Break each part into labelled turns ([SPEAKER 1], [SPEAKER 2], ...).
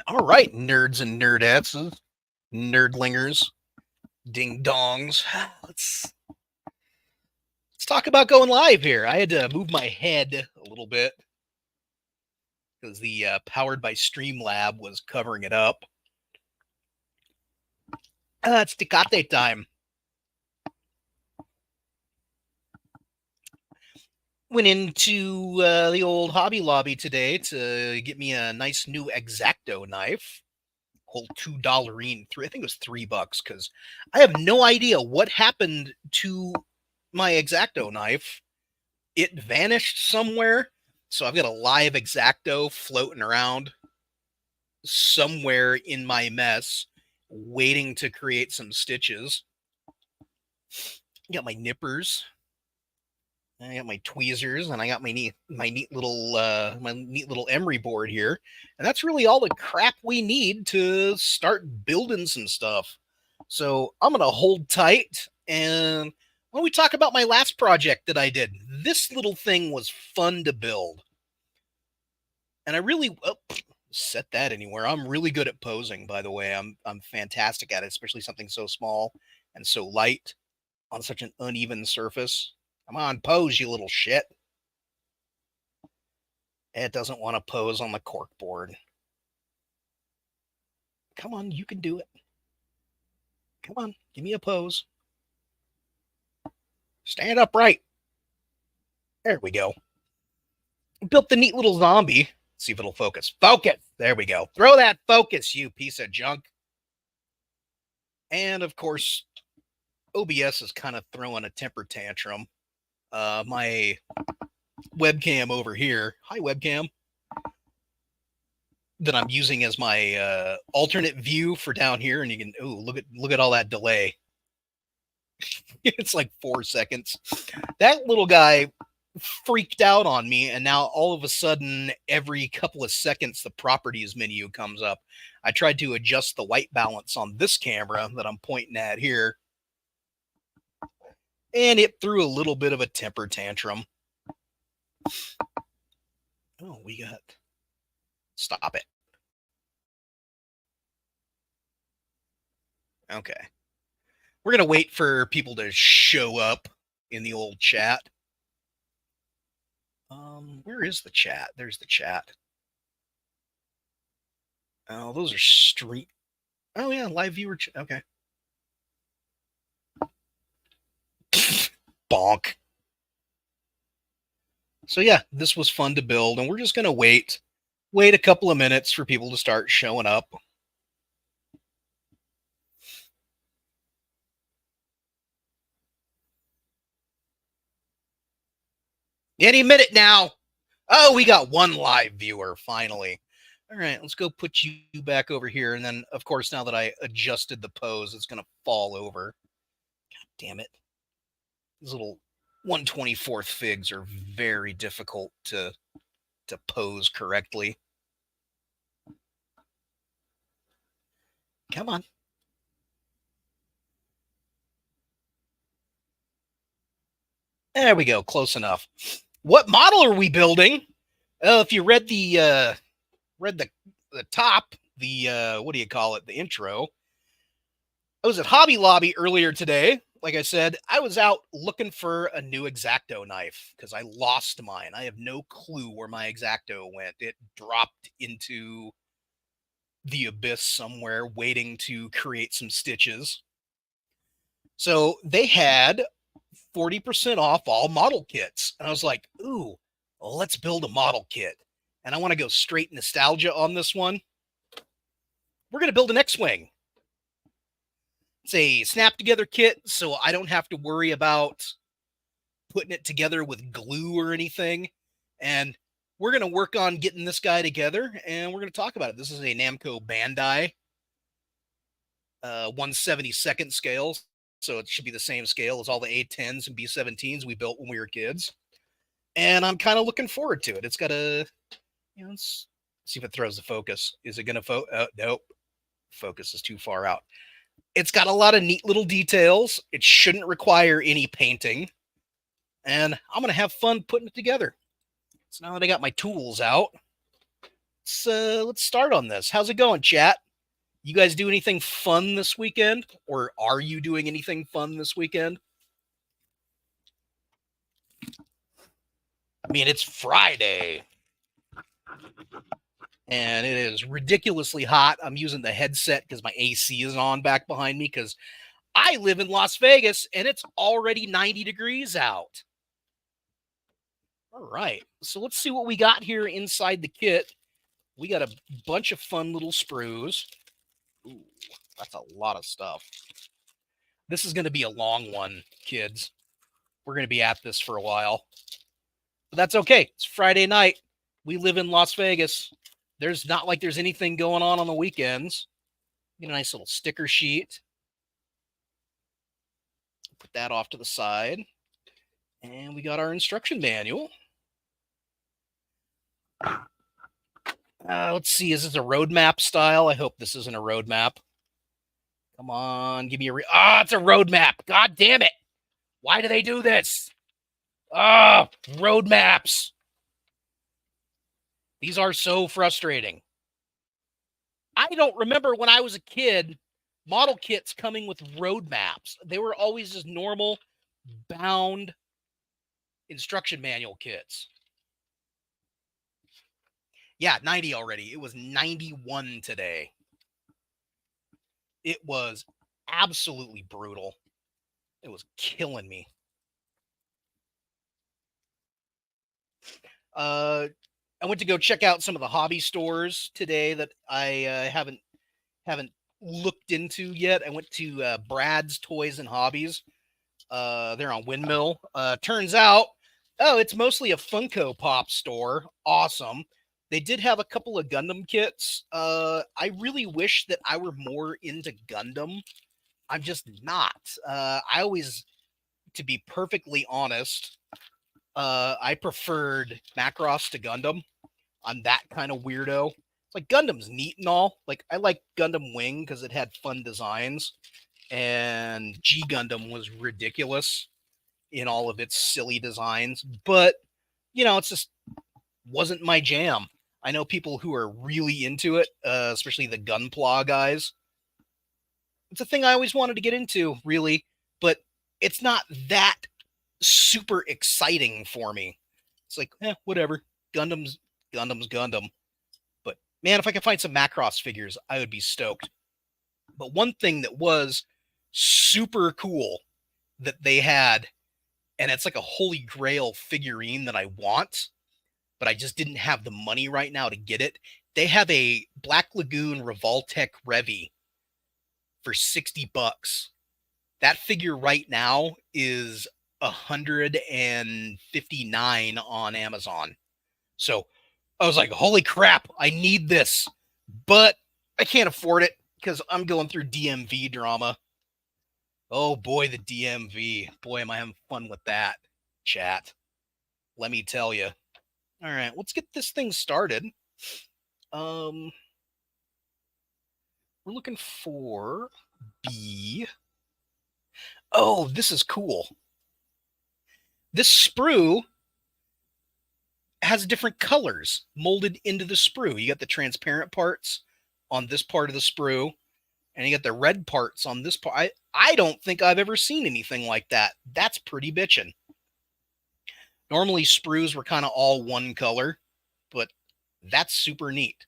[SPEAKER 1] All right, nerds and nerdettes, nerdlingers, ding dongs. Let's talk about going live here. I had to move my head a little bit because the powered by Streamlab was covering it up. It's Tecate time. Went into the old Hobby Lobby today to get me a nice new X-Acto knife. Whole $2 I think it was $3 because I have no idea what happened to my X-Acto knife. It vanished somewhere, so I've got a live X-Acto floating around somewhere in my mess, waiting to create some stitches. Got my nippers, I got my tweezers, and I got my neat little emery board here, and that's really all the crap we need to start building some stuff. So I'm gonna hold tight, and when we talk about my last project that I did, this little thing was fun to build, and I really set that anywhere. I'm really good at posing, by the way. I'm fantastic at it, especially something so small and so light on such an uneven surface. Come on, pose, you little shit. It doesn't want to pose on the cork board. Come on, you can do it. Come on, give me a pose. Stand upright. There we go. Built the neat little zombie. Let's see if it'll focus. Focus. There we go. Throw that focus, you piece of junk. And of course, OBS is kind of throwing a temper tantrum. My webcam over here, hi webcam, that I'm using as my alternate view for down here, and you can look at all that delay. It's like 4 seconds. That little guy freaked out on me, and now all of a sudden, every couple of seconds, the properties menu comes up. I tried to adjust the white balance on this camera that I'm pointing at here, and it threw a little bit of a temper tantrum. Oh, we got... Stop it. Okay. We're going to wait for people to show up in the old chat. Where is the chat? There's the chat. Oh, those are stream. Oh, yeah, live viewer. Okay. Bonk. So, yeah, this was fun to build, and we're just going to wait a couple of minutes for people to start showing up. Any minute now. Oh, we got one live viewer, finally. All right, let's go put you back over here. And then, of course, now that I adjusted the pose, it's going to fall over. God damn it. These little 1/24 figs are very difficult to pose correctly. Come on. There we go. Close enough. What model are we building? If you read the top, the what do you call it? The intro. I was at Hobby Lobby earlier today. Like I said, I was out looking for a new X-Acto knife because I lost mine. I have no clue where my X-Acto went. It dropped into the abyss somewhere, waiting to create some stitches. So they had 40% off all model kits. And I was like, ooh, well, let's build a model kit. And I want to go straight nostalgia on this one. We're going to build an X-Wing. It's a snap together kit, so I don't have to worry about putting it together with glue or anything. And we're going to work on getting this guy together, and we're going to talk about it. This is a Namco Bandai 1/72 scale, so it should be the same scale as all the A10s and B17s we built when we were kids. And I'm kind of looking forward to it. It's got a, let's see if it throws the focus. Is it going to nope. Focus is too far out. It's got a lot of neat little details. It shouldn't require any painting. And I'm going to have fun putting it together. So now that I got my tools out, let's start on this. How's it going, chat? You guys do anything fun this weekend? Or are you doing anything fun this weekend? I mean, it's Friday. And it is ridiculously hot. I'm using the headset because my AC is on back behind me because I live in Las Vegas and it's already 90 degrees out. All right. So let's see what we got here inside the kit. We got a bunch of fun little sprues. Ooh, that's a lot of stuff. This is going to be a long one, kids. We're going to be at this for a while. But that's okay. It's Friday night. We live in Las Vegas. There's not like there's anything going on the weekends. Get a nice little sticker sheet. Put that off to the side. And we got our instruction manual. Let's see. Is this a roadmap style? I hope this isn't a roadmap. Come on. Give me a... it's a roadmap. God damn it. Why do they do this? Roadmaps. These are so frustrating. I don't remember when I was a kid, model kits coming with roadmaps. They were always just normal, bound instruction manual kits. Yeah, 90 already. It was 91 today. It was absolutely brutal. It was killing me. I went to go check out some of the hobby stores today that I haven't looked into yet. I went to Brad's Toys and Hobbies. They're on Windmill. Turns out, it's mostly a Funko Pop store. Awesome. They did have a couple of Gundam kits. I really wish that I were more into Gundam. I'm just not. I always, to be perfectly honest, I preferred Macross to Gundam. I'm that kind of weirdo. It's like Gundam's neat and all. Like I like Gundam Wing because it had fun designs, and G Gundam was ridiculous in all of its silly designs. But it's just wasn't my jam. I know people who are really into it, especially the Gunpla guys. It's a thing I always wanted to get into, really, but it's not that super exciting for me. It's like, whatever. Gundam's Gundam. But man, if I could find some Macross figures, I would be stoked. But one thing that was super cool that they had, and it's like a holy grail figurine that I want, but I just didn't have the money right now to get it. They have a Black Lagoon Revoltech Revy for $60. That figure right now is $159 on Amazon. So I was like, holy crap, I need this, but I can't afford it because I'm going through DMV drama. Oh boy, the DMV. Boy, am I having fun with that, chat. Let me tell you. All right, let's get this thing started. We're looking for B. Oh, this is cool. This sprue has different colors molded into the sprue. You got the transparent parts on this part of the sprue, and you got the red parts on this part. I don't think I've ever seen anything like that. That's pretty bitchin'. Normally, sprues were kind of all one color, but that's super neat.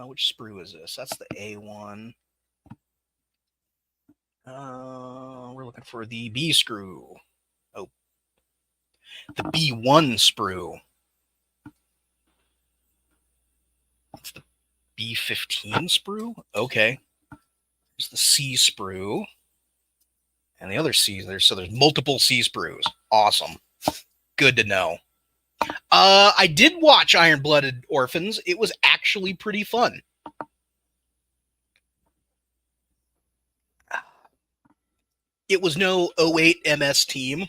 [SPEAKER 1] Which sprue is this? That's the A1. We're looking for the B screw. Oh, the B1 sprue. That's the B15 sprue. Okay. There's the C sprue. And the other C there. So there's multiple C sprues. Awesome. Good to know. I did watch Iron-Blooded Orphans. It was actually pretty fun. It was no 08 MS team,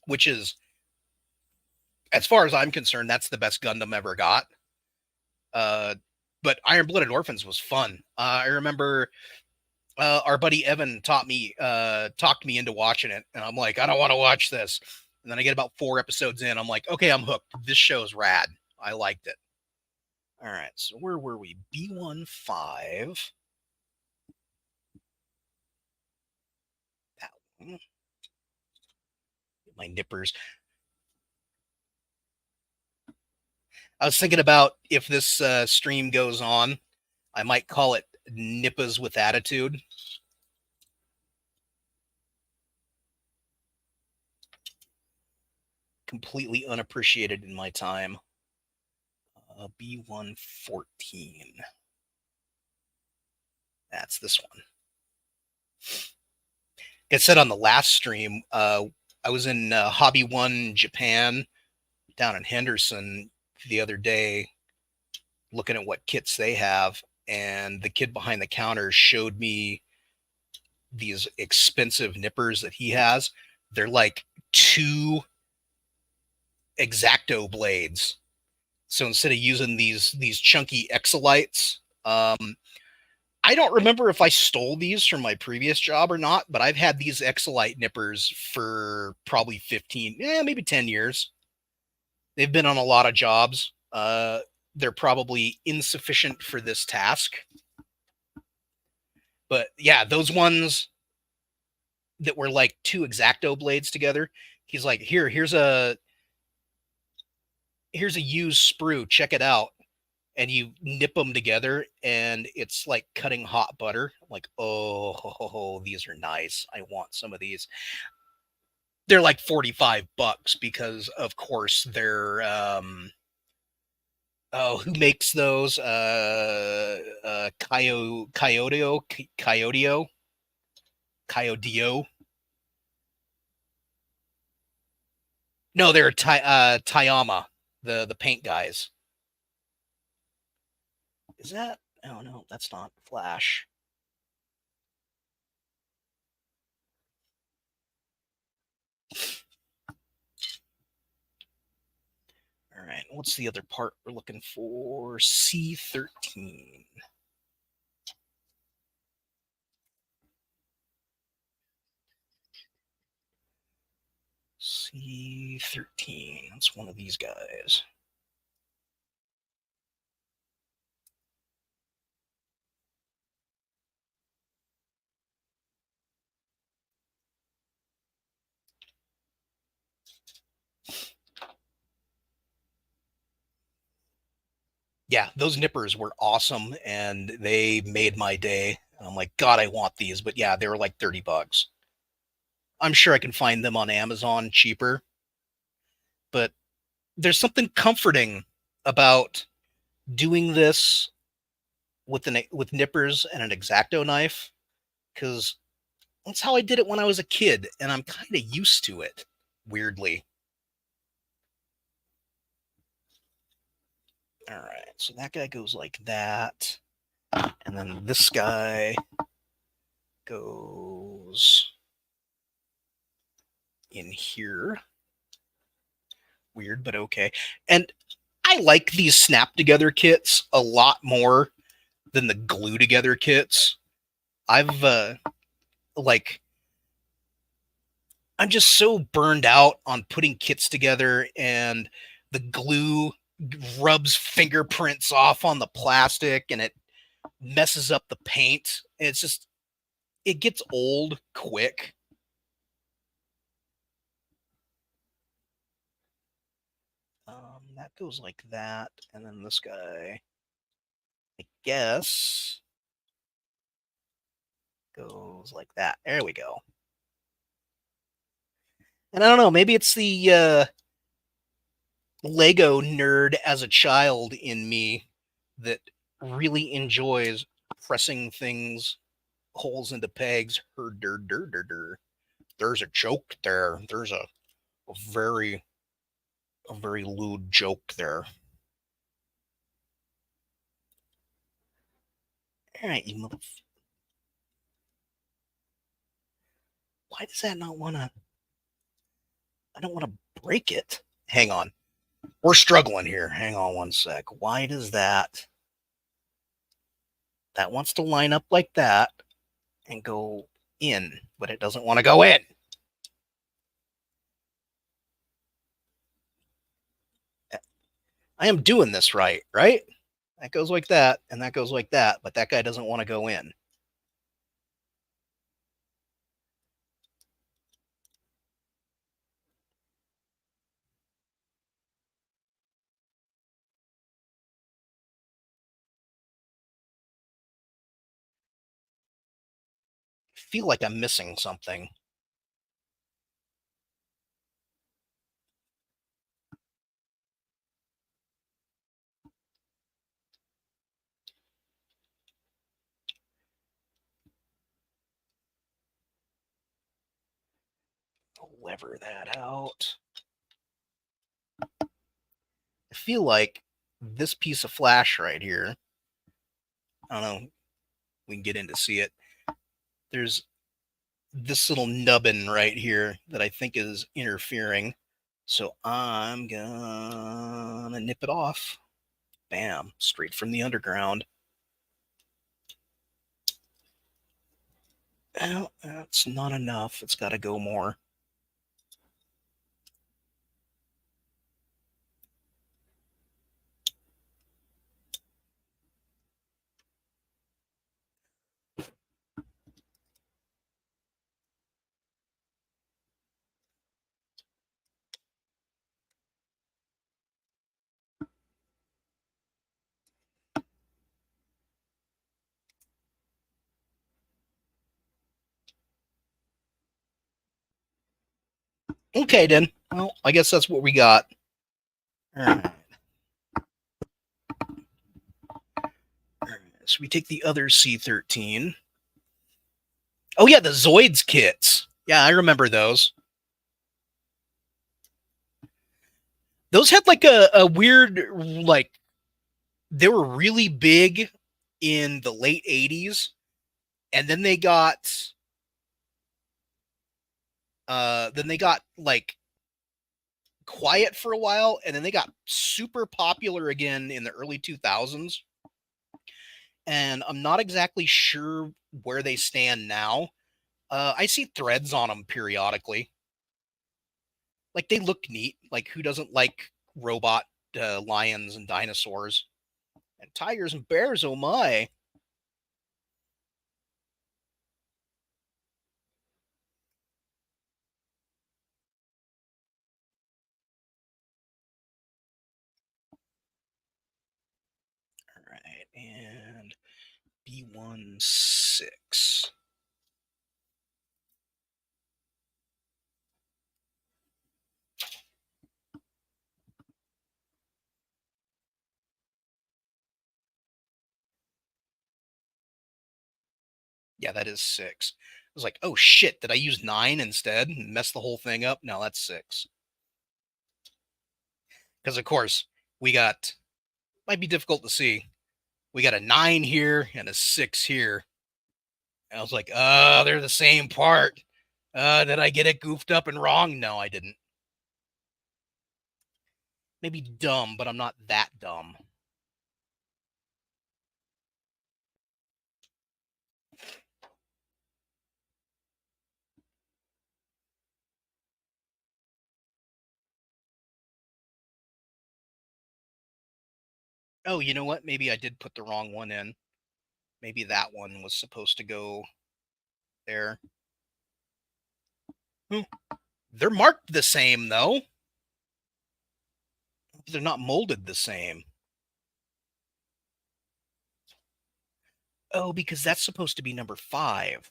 [SPEAKER 1] which is, as far as I'm concerned, that's the best Gundam ever got. But Iron-Blooded Orphans was fun. I remember our buddy Evan talked me into watching it, and I'm like, I don't want to watch this. And then I get about 4 episodes in. I'm like, okay, I'm hooked. This show's rad. I liked it. All right, so where were we? B15. That one. My nippers. I was thinking about if this stream goes on, I might call it Nippas with Attitude. Completely unappreciated in my time. B114. That's this one. Like I said on the last stream, I was in Hobby One Japan down in Henderson the other day looking at what kits they have, and the kid behind the counter showed me these expensive nippers that he has. They're like 2 X-Acto blades. So instead of using these chunky Exolites, I don't remember if I stole these from my previous job or not, but I've had these Exolite nippers for probably 15, maybe 10 years. They've been on a lot of jobs. They're probably insufficient for this task. But yeah, those ones that were like 2 X-Acto blades together, he's like, here's a used sprue, check it out. And you nip them together, and it's like cutting hot butter. I'm like, oh, these are nice. I want some of these. They're like $45 because, of course, they're who makes those? Coyodio. No, they're Tayama, the paint guys. Is that? Oh no, that's not Flash. All right, what's the other part we're looking for? C13. C13. That's one of these guys. Yeah, those nippers were awesome, and they made my day. I'm like, God, I want these. But yeah, they were like $30. I'm sure I can find them on Amazon cheaper. But there's something comforting about doing this with nippers and an X-Acto knife, because that's how I did it when I was a kid, and I'm kind of used to it, weirdly. All right, so that guy goes like that, and then this guy goes in here. Weird, but okay. And I like these snap together kits a lot more than the glue together kits. I've like I'm just so burned out on putting kits together, and the glue rubs fingerprints off on the plastic, and it messes up the paint. It's just, it gets old quick. That goes like that, and then this guy, I guess, goes like that. There we go. And I don't know, maybe it's the Lego nerd as a child in me that really enjoys pressing things, holes into pegs. There's a joke there. There's a very lewd joke there. All right, you mother. Why does that not want to? I don't want to break it. Hang on. We're struggling here. Hang on one sec. Why does that? That wants to line up like that and go in, but it doesn't want to go in. I am doing this right, right? That goes like that, and that goes like that, but that guy doesn't want to go in. I feel like I'm missing something. I'll lever that out. I feel like this piece of flash right here, I don't know, we can get in to see it. There's this little nubbin right here that I think is interfering. So I'm gonna nip it off. Bam, straight from the underground. Well, that's not enough. It's got to go more. Okay, then. Well, I guess that's what we got. All right. So we take the other C-13. Oh, yeah, the Zoids kits. Yeah, I remember those. Those had like a weird, like, they were really big in the late 80s. And then they got, like quiet for a while. And then they got super popular again in the early 2000s. And I'm not exactly sure where they stand now. I see threads on them periodically. Like they look neat. Like who doesn't like robot lions and dinosaurs and tigers and bears? Oh my! All right, and B16. Yeah, that is 6. I was like, oh shit, did I use 9 instead and mess the whole thing up? No, that's 6. Because of course we got, might be difficult to see. We got a 9 here and a 6 here. And I was like, oh, they're the same part. Did I get it goofed up and wrong? No, I didn't. Maybe dumb, but I'm not that dumb. Oh, you know what? Maybe I did put the wrong one in. Maybe that one was supposed to go there. Hmm. They're marked the same, though. They're not molded the same. Oh, because that's supposed to be number 5.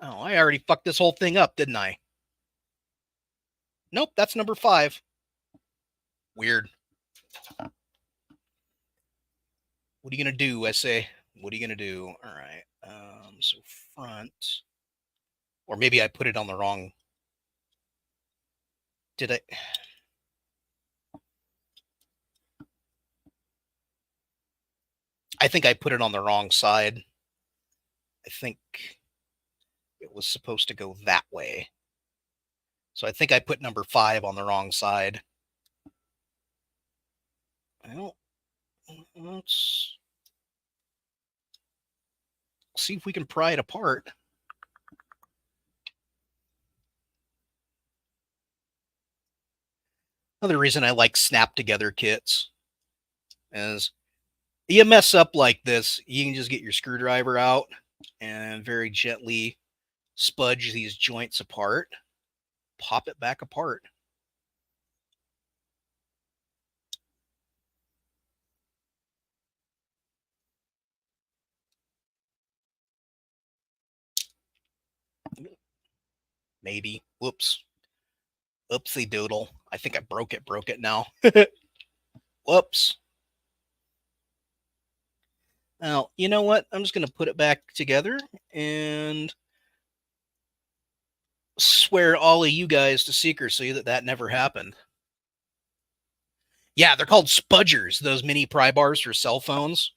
[SPEAKER 1] Oh, I already fucked this whole thing up, didn't I? Nope, that's number 5. Weird. What are you gonna do, SA? What are you gonna do? All right. So front, or maybe I put it on the wrong. Did I? I think I put it on the wrong side. I think it was supposed to go that way. So I think I put number 5 on the wrong side. Well, let's see if we can pry it apart. Another reason I like snap together kits is You mess up like this, you can just get your screwdriver out and very gently spudge these joints apart, pop it back apart. Maybe. Whoops. Oopsie doodle. I think I broke it. Broke it now. Whoops. Now, you know what? I'm just going to put it back together and swear all of you guys to secrecy that that never happened. Yeah, they're called spudgers, those mini pry bars for cell phones.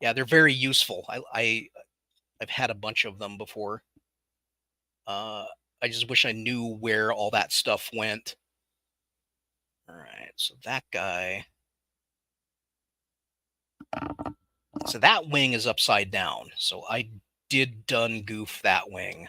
[SPEAKER 1] Yeah, they're very useful. I've had a bunch of them before. Uh, I just wish I knew where all that stuff went. All right, so that guy. So that wing is upside down. So I did done goof that wing.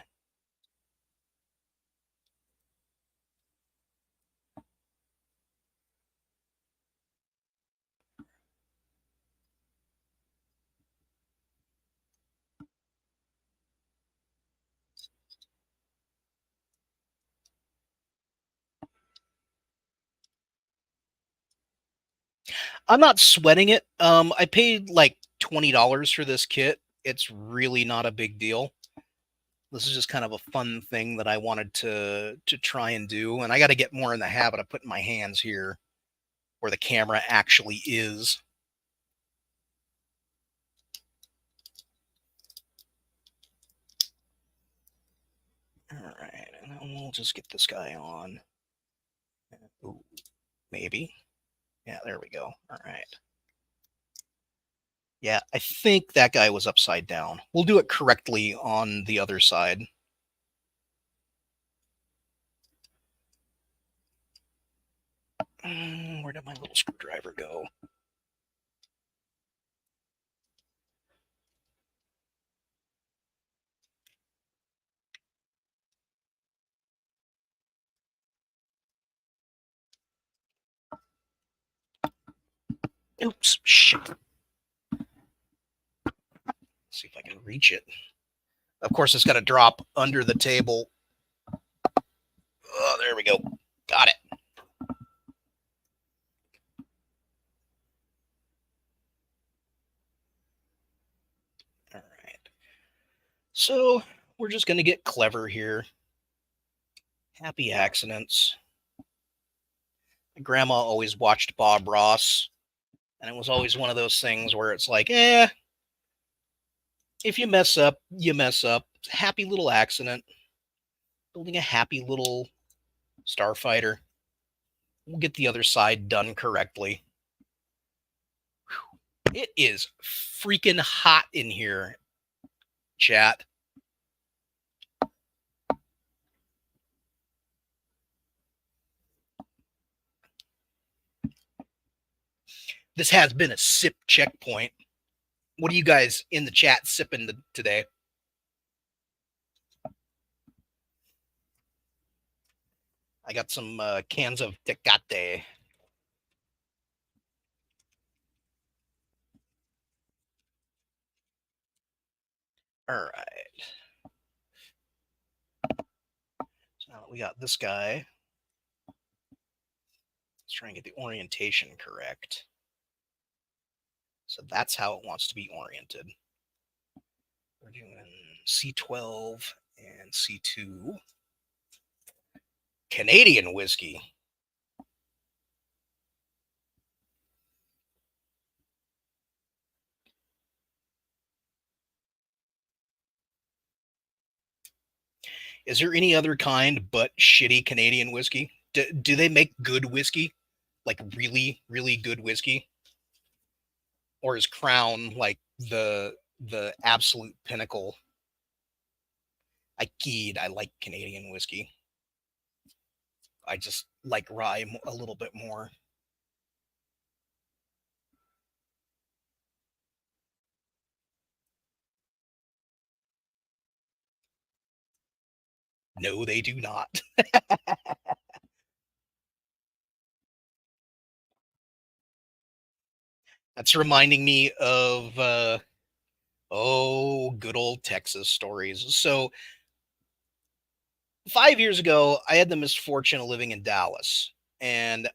[SPEAKER 1] I'm not sweating it. I paid like $20 for this kit. It's really not a big deal. This is just kind of a fun thing that I wanted to try and do, and I got to get more in the habit of putting my hands here where the camera actually is. All right, and then we'll just get this guy on. Ooh, maybe. Yeah, there we go. All right. Yeah, I think that guy was upside down. We'll do it correctly on the other side. Where did my little screwdriver go? Oops, shit. See if I can reach it. Of course, it's got to drop under the table. Oh, there we go. Got it. All right. So we're just going to get clever here. Happy accidents. My grandma always watched Bob Ross, and it was always one of those things where it's like, if you mess up, you mess up. Happy little accident. Building a happy little starfighter. We'll get the other side done correctly. It is freaking hot in here, chat. This has been a sip checkpoint. What are you guys in the chat sipping today? I got some cans of Tecate. All right. So now that we got this guy, let's try and get the orientation correct. So that's how it wants to be oriented. We're doing C12 and C2. Canadian whiskey. Is there any other kind but shitty Canadian whiskey? Do they make good whiskey? Like really, really good whiskey? Or is Crown like the absolute pinnacle? I like Canadian whiskey. I just like rye a little bit more. No, they do not. That's reminding me of oh, good old Texas stories. So 5 years ago, I had the misfortune of living in Dallas, and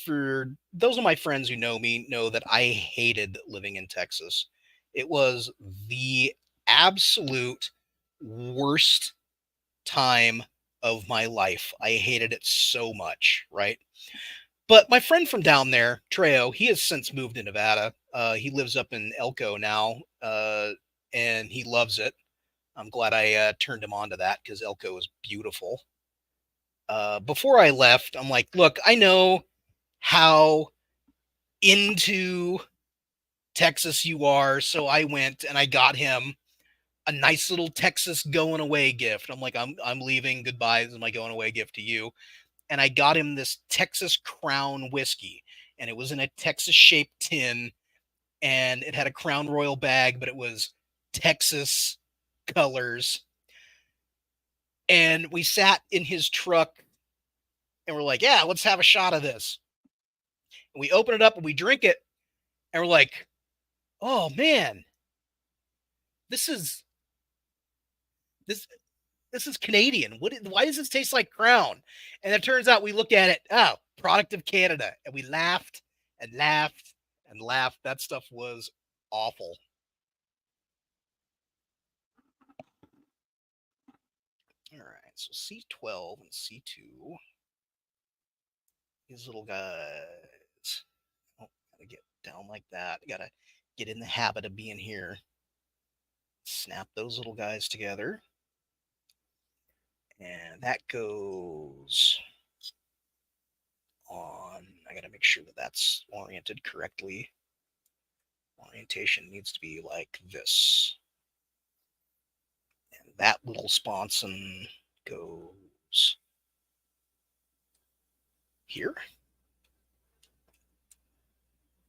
[SPEAKER 1] for those of my friends who know me know that I hated living in Texas. It was the absolute worst time of my life. I hated it so much, right? But my friend from down there, Treo, he has since moved to Nevada. He lives up in Elko now, and he loves it. I'm glad I turned him on to that because Elko is beautiful. Before I left, I'm like, look, I know how into Texas you are. So I went and I got him a nice little Texas going away gift. I'm like, I'm leaving. Goodbye. This is my going away gift to you. And I got him this Texas Crown whiskey. And it was in a Texas shaped tin. And it had a Crown Royal bag, but it was Texas colors. And we sat in his truck and we're like, yeah, let's have a shot of this. And we open it up and we drink it. And we're like, oh man, this is this this is Canadian. Why does this taste like Crown? And it turns out we looked at it, oh, product of Canada. And we laughed and laughed and laughed. That stuff was awful. All right. So C12 and C2. These little guys. Oh, gotta get down like that. Gotta get in the habit of being here. Snap those little guys together. And that goes on. I got to make sure that that's oriented correctly. Orientation needs to be like this. And that little sponson goes here.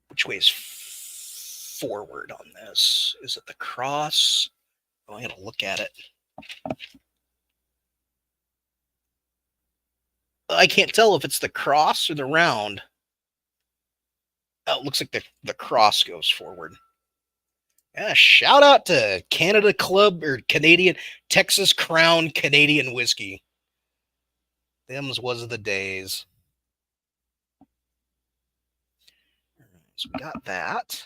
[SPEAKER 1] Which way is forward on this? Is it the cross? Oh, I got to look at it. I can't tell if it's the cross or the round. Oh, it looks like the cross goes forward. Yeah, shout out to Canada Club or Canadian Texas Crown Canadian whiskey. Them's was the days. So we got that.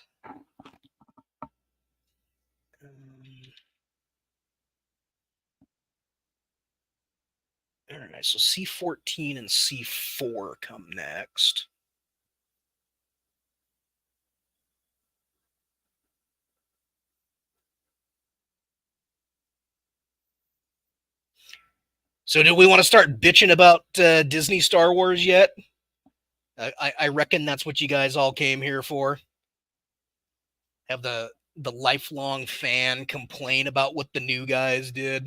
[SPEAKER 1] All right, so C14 and C4 come next. So do we want to start bitching about Disney Star Wars yet? I reckon that's what you guys all came here for. Have the lifelong fan complain about what the new guys did.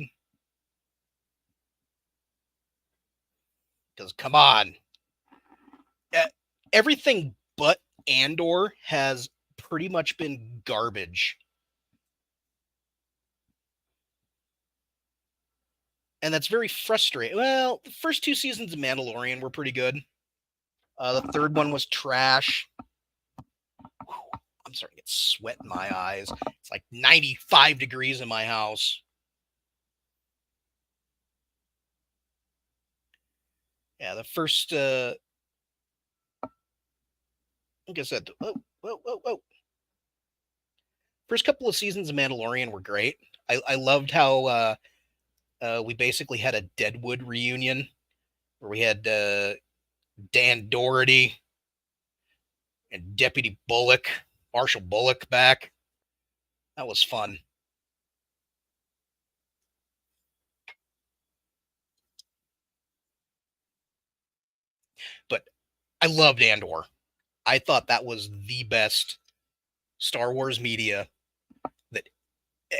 [SPEAKER 1] Because come on, everything but Andor has pretty much been garbage. And that's very frustrating. Well, the first two seasons of Mandalorian were pretty good. The third one was trash. I'm starting to get sweat in my eyes. It's like 95 degrees in my house. Yeah, the first, like I said, whoa. First couple of seasons of Mandalorian were great. I loved how we basically had a Deadwood reunion where we had Dan Doherty and Deputy Bullock, Marshall Bullock back. That was fun. But I loved Andor. I thought that was the best Star Wars media that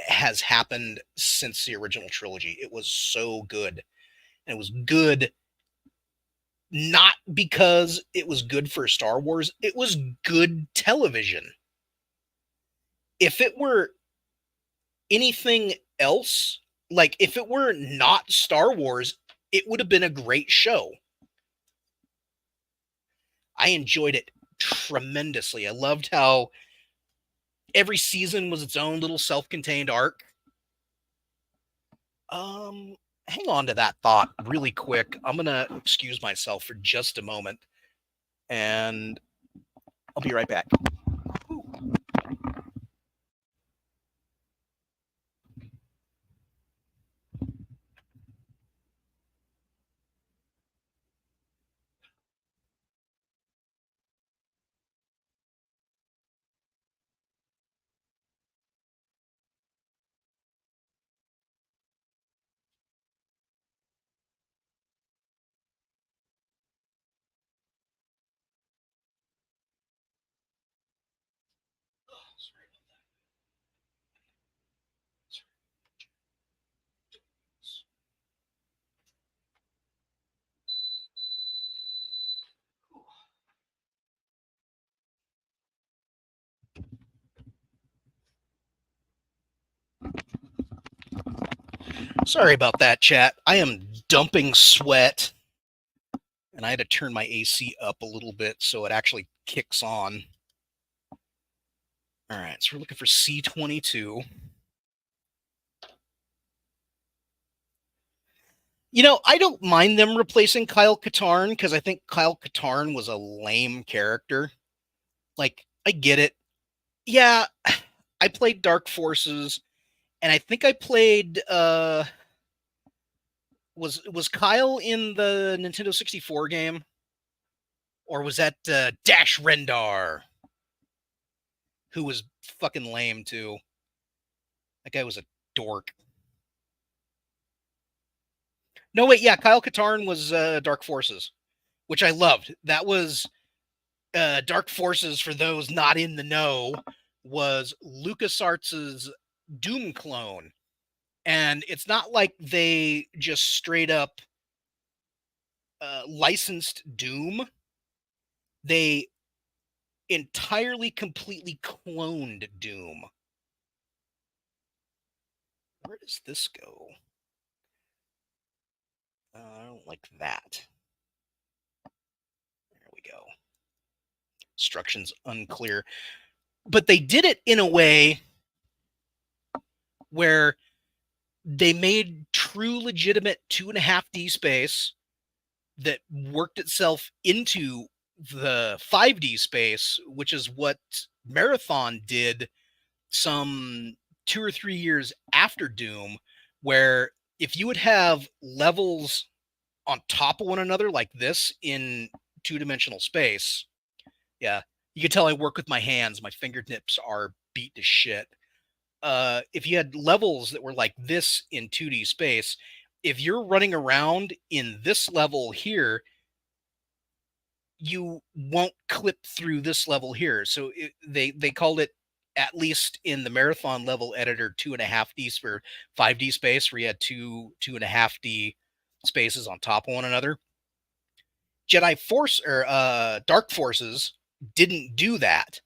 [SPEAKER 1] has happened since the original trilogy. It was so good. And it was good not because it was good for Star Wars, it was good television. If it were anything else, like if it were not Star Wars, it would have been a great show. I enjoyed it tremendously. I loved how every season was its own little self-contained arc. Hang on to that thought really quick. I'm gonna excuse myself for just a moment, and I'll be right back. Sorry about that, chat. I am dumping sweat, and I had to turn my AC up a little bit so it actually kicks on. All right, so we're looking for C22. You know, I don't mind them replacing Kyle Katarn because I think Kyle Katarn was a lame character. Like, I get it. Yeah, I played Dark Forces, and I think I played was Kyle in the Nintendo 64 game? Or was that Dash Rendar? Who was fucking lame too. That guy was a dork. No, wait, yeah, Kyle Katarn was Dark Forces, which I loved. That was Dark Forces, for those not in the know, was LucasArts' Doom clone. And it's not like they just straight up licensed Doom. They entirely, completely cloned Doom. Where does this go? I don't like that. There we go. Instructions unclear. But they did it in a way where they made true, legitimate 2.5D space that worked itself into the 5D space, which is what Marathon did some 2 or 3 years after Doom, where if you would have levels on top of one another like this in two-dimensional space, yeah, you can tell I work with my hands. My fingertips are beat to shit. If you had levels that were like this in 2D space, if you're running around in this level here, you won't clip through this level here. So they called it, at least in the Marathon level editor, 2.5D for 5D space, where you had 2.5D spaces on top of one another. Jedi Force or Dark Forces didn't do that.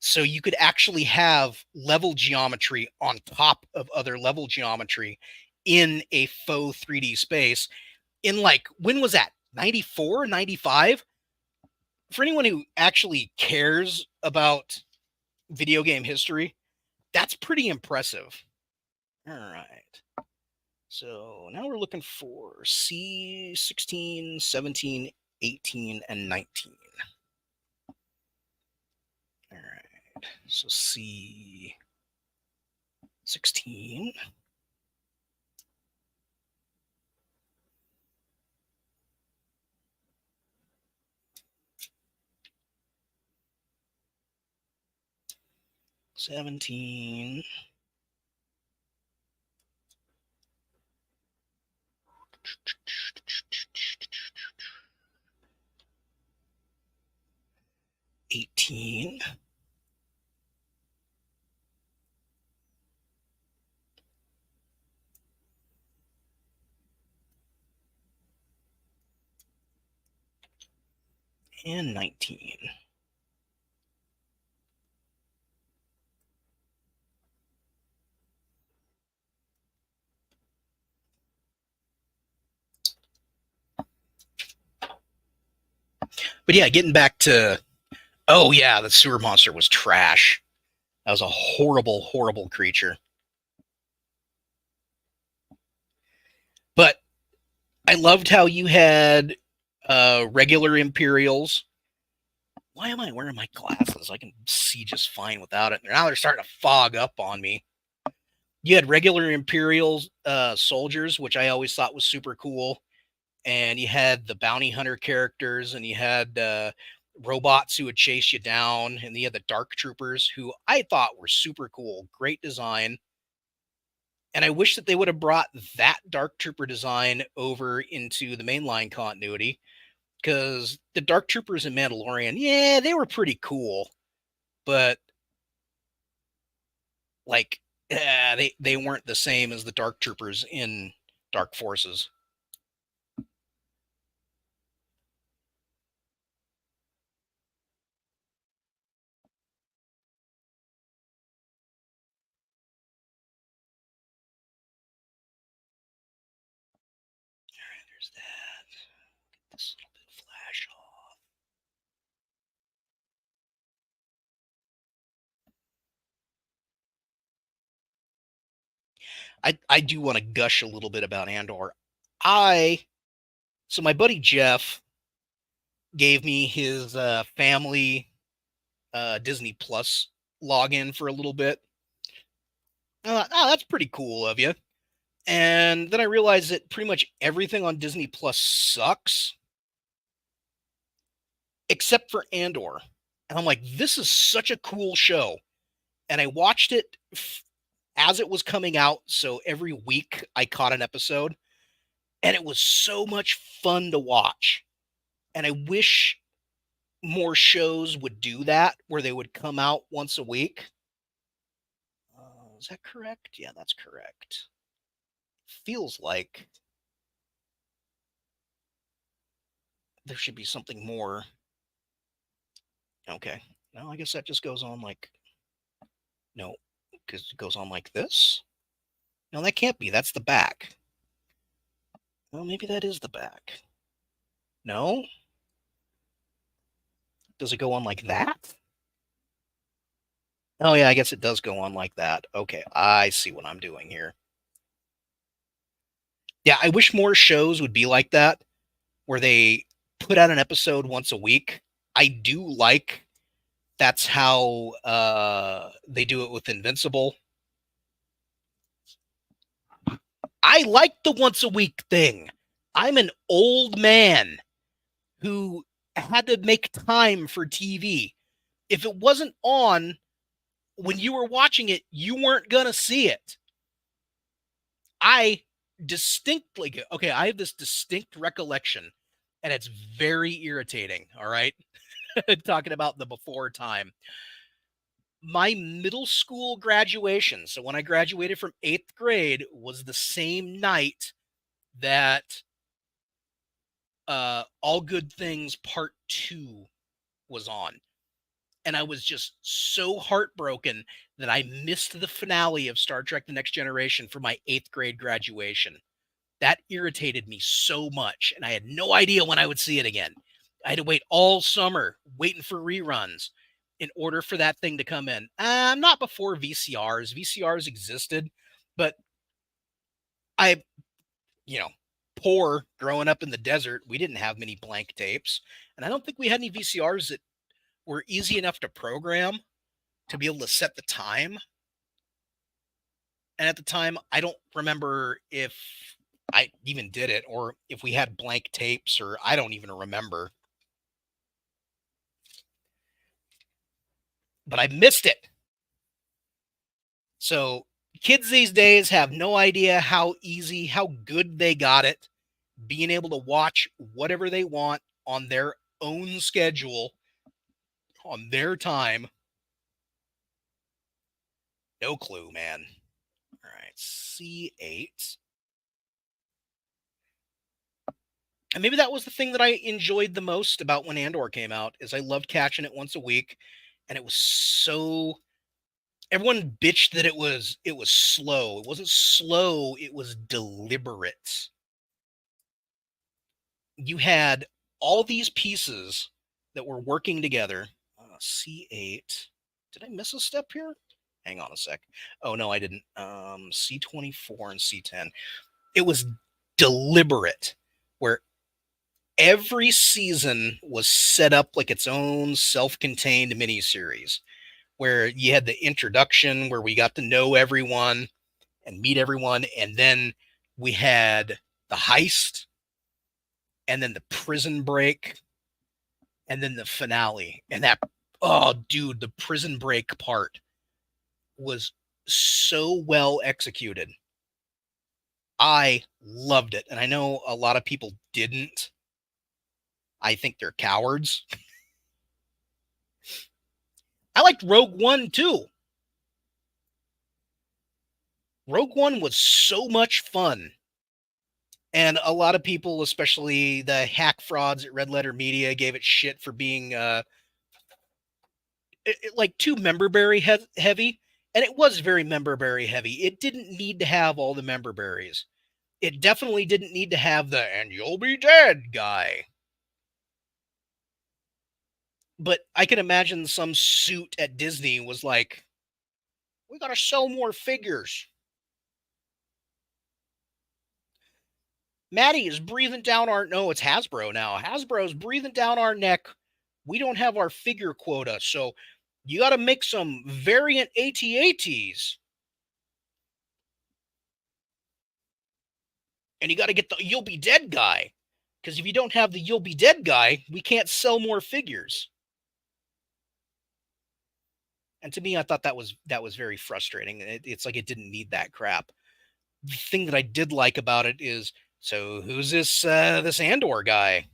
[SPEAKER 1] So you could actually have level geometry on top of other level geometry in a faux 3D space in, like, when was that? 94, 95? For anyone who actually cares about video game history, that's pretty impressive. All right. So now we're looking for C16, 17, 18, and 19. All right. So C16. 17. $18. And 19. But yeah, getting back to Oh yeah, the sewer monster was trash. That was a horrible, horrible creature. But I loved how you had regular Imperials. Why am I wearing my glasses? I can see just fine without it. Now they're starting to fog up on me. You had regular Imperials soldiers, which I always thought was super cool. And you had the bounty hunter characters, and you had robots who would chase you down, and you had the dark troopers, who I thought were super cool. Great design. And I wish that they would have brought that dark trooper design over into the mainline continuity, because the dark troopers in Mandalorian, yeah, they were pretty cool, but like they weren't the same as the dark troopers in Dark Forces. All right, there's that. Get this little bit flash off. I do want to gush a little bit about Andor. So my buddy Jeff gave me his family Disney Plus login for a little bit. Oh, that's pretty cool of you. And then I realized that pretty much everything on Disney Plus sucks, except for Andor. And I'm like, this is such a cool show. And I watched it as it was coming out. So every week I caught an episode, and it was so much fun to watch. And I wish more shows would do that, where they would come out once a week. Is that correct? Yeah, that's correct. Feels like there should be something more. Okay. No, I guess that just goes on like, no, because it goes on like this. No, that can't be. That's the back. Well, maybe that is the back. No? Does it go on like that? Oh, yeah, I guess it does go on like that. Okay, I see what I'm doing here. Yeah, I wish more shows would be like that, where they put out an episode once a week. I do like that's how they do it with Invincible. I like the once a week thing. I'm an old man who had to make time for TV. If it wasn't on when you were watching it, you weren't going to see it. I distinctly, okay, I have this distinct recollection, and it's very irritating. All right. Talking about the before time. My middle school graduation, so when I graduated from 8th grade, was the same night that All Good Things Part 2 was on. And I was just so heartbroken that I missed the finale of Star Trek The Next Generation for my 8th grade graduation. That irritated me so much, and I had no idea when I would see it again. I had to wait all summer waiting for reruns in order for that thing to come in. Not before VCRs. VCRs existed, but I, you know, poor growing up in the desert, we didn't have many blank tapes. And I don't think we had any VCRs that were easy enough to program to be able to set the time. And at the time, I don't remember if I even did it or if we had blank tapes, or I don't even remember. But I missed it. So kids these days have no idea how easy, how good they got it, being able to watch whatever they want on their own schedule, on their time. No clue, man. All right, C8. And maybe that was the thing that I enjoyed the most about when Andor came out, is I loved catching it once a week, and it was so, everyone bitched that it was slow. It wasn't slow, it was deliberate. You had all these pieces that were working together. C8. Did I miss a step here? Hang on a sec. Oh, no, I didn't. C24 and C10. It was deliberate, where every season was set up like its own self-contained miniseries, where you had the introduction where we got to know everyone and meet everyone, and then we had the heist, and then the prison break, and then the finale. And that, oh, dude, the prison break part was so well executed. I loved it. And I know a lot of people didn't. I think they're cowards. I liked Rogue One too. Rogue One was so much fun. And a lot of people, especially the hack frauds at Red Letter Media, gave it shit for being like too memberberry heavy. And it was very memberberry heavy. It didn't need to have all the memberberries. It definitely didn't need to have the "and you'll be dead" guy. But I can imagine some suit at Disney was like, we got to sell more figures. Maddie is breathing down our, no, it's Hasbro now. Hasbro's breathing down our neck. We don't have our figure quota, so you got to make some variant AT-ATs. And you got to get the "you'll be dead" guy. Because if you don't have the "you'll be dead" guy, we can't sell more figures. And to me, I thought that was very frustrating. It's like it didn't need that crap. The thing that I did like about it is, so who's this this Andor guy?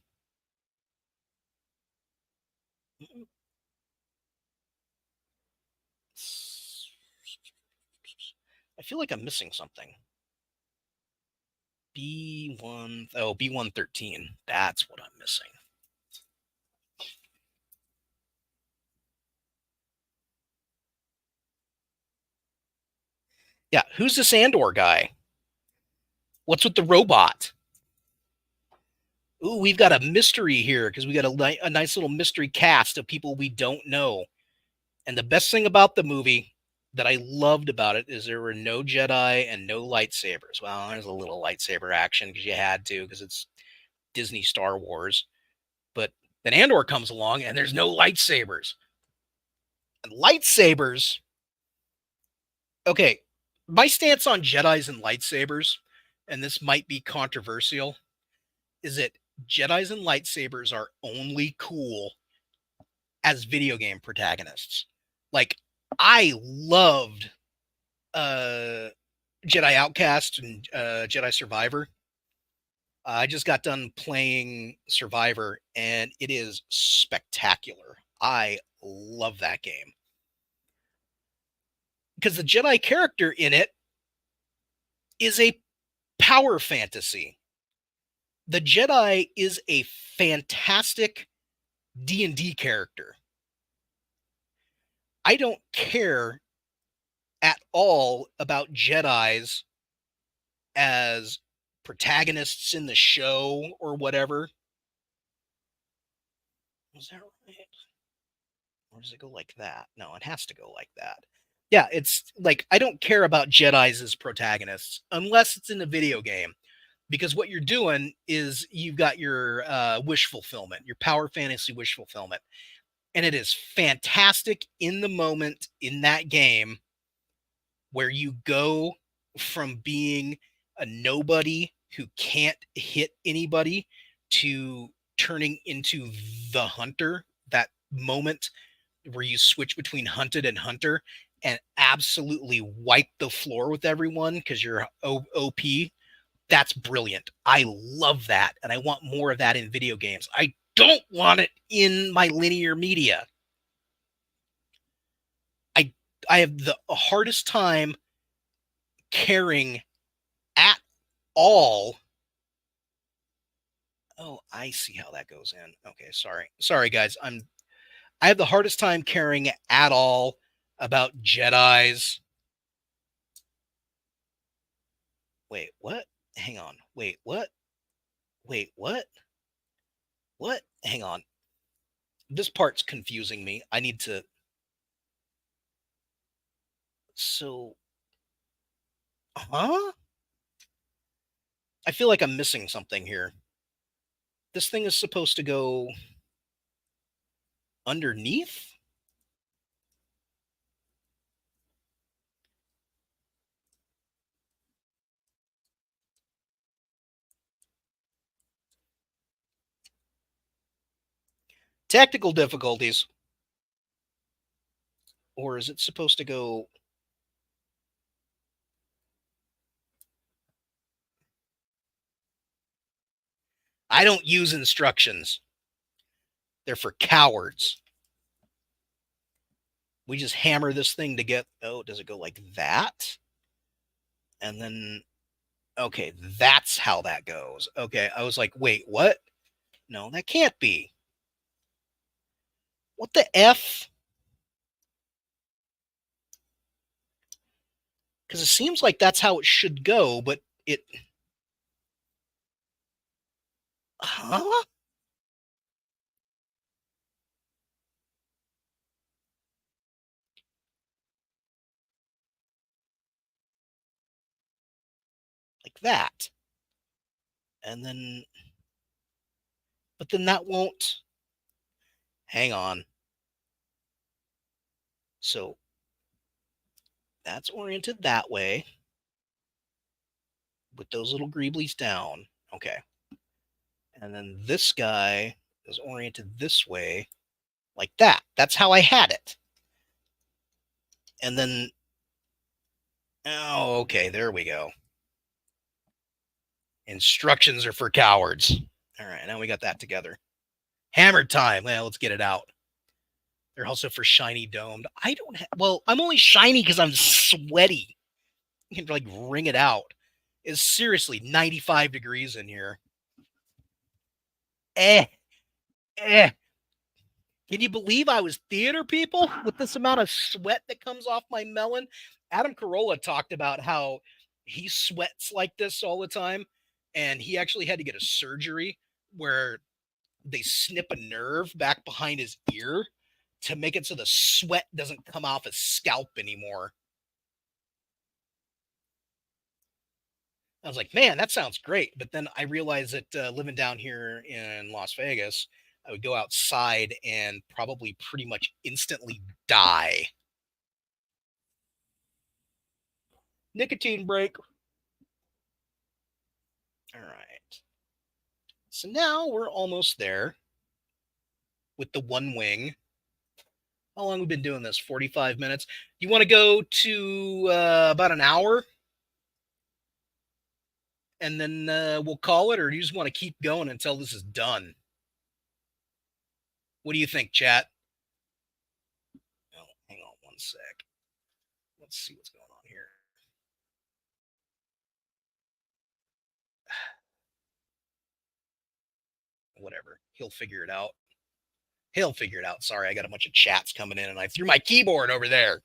[SPEAKER 1] I feel like I'm missing something. B1, oh, B113. That's what I'm missing. Yeah, who's this Andor guy? What's with the robot? Ooh, we've got a mystery here because we got a nice little mystery cast of people we don't know. And the best thing about the movie that I loved about it is there were no Jedi and no lightsabers. Well, there's a little lightsaber action because you had to, because it's Disney Star Wars. But then Andor comes along and there's no lightsabers. And lightsabers, okay, my stance on Jedis and lightsabers, and this might be controversial, is that Jedis and lightsabers are only cool as video game protagonists. Like, I loved Jedi Outcast and Jedi Survivor. I just got done playing Survivor, and it is spectacular. I love that game. Because the Jedi character in it is a power fantasy. The Jedi is a fantastic D&D character. I don't care at all about Jedis as protagonists in the show or whatever. Was that right? Or does it go like that? No, it has to go like that. Yeah, it's like, I don't care about Jedis as protagonists unless it's in a video game. Because what you're doing is you've got your wish fulfillment, your power fantasy wish fulfillment. And it is fantastic in the moment in that game where you go from being a nobody who can't hit anybody to turning into the hunter. That moment where you switch between hunted and hunter and absolutely wipe the floor with everyone because you're OP. That's brilliant. I love that. And I want more of that in video games. I don't want it in my linear media. I have the hardest time caring at all. Oh, I see how that goes in. Okay, sorry guys. I have the hardest time caring at all about Jedis. Wait, what? Hang on. Wait, what? Wait, what? What? Hang on. This part's confusing me. I need to. So, huh? I feel like I'm missing something here. This thing is supposed to go underneath? Tactical difficulties. Or is it supposed to go? I don't use instructions. They're for cowards. We just hammer this thing to get. Oh, does it go like that? And then, okay, that's how that goes. Okay, I was like, wait, what? No, that can't be. What the F? Because it seems like that's how it should go, but it. Huh? Like that. And then. But then that won't. Hang on. So that's oriented that way with those little greeblies down. Okay. And then this guy is oriented this way like that. That's how I had it. And then, oh, okay, there we go. Instructions are for cowards. All right, now we got that together. Hammer time. Well, let's get it out. They're also for shiny domed. I don't have, well, I'm only shiny because I'm sweaty. You can like wring it out. It's seriously 95 degrees in here. Eh, eh. Can you believe I was theater, people, with this amount of sweat that comes off my melon? Adam Carolla talked about how he sweats like this all the time, and he actually had to get a surgery where they snip a nerve back behind his ear to make it so the sweat doesn't come off his scalp anymore. I was like, man, that sounds great. But then I realized that living down here in Las Vegas, I would go outside and probably pretty much instantly die. Nicotine break. All right. So now we're almost there with the one wing. How long have we been doing this? 45 minutes. You want to go to about an hour and then we'll call it, or do you just want to keep going until this is done? What do you think, chat? Oh, hang on one sec. Let's see what's going on here. Whatever. He'll figure it out. He'll figure it out. Sorry, I got a bunch of chats coming in and I threw my keyboard over there.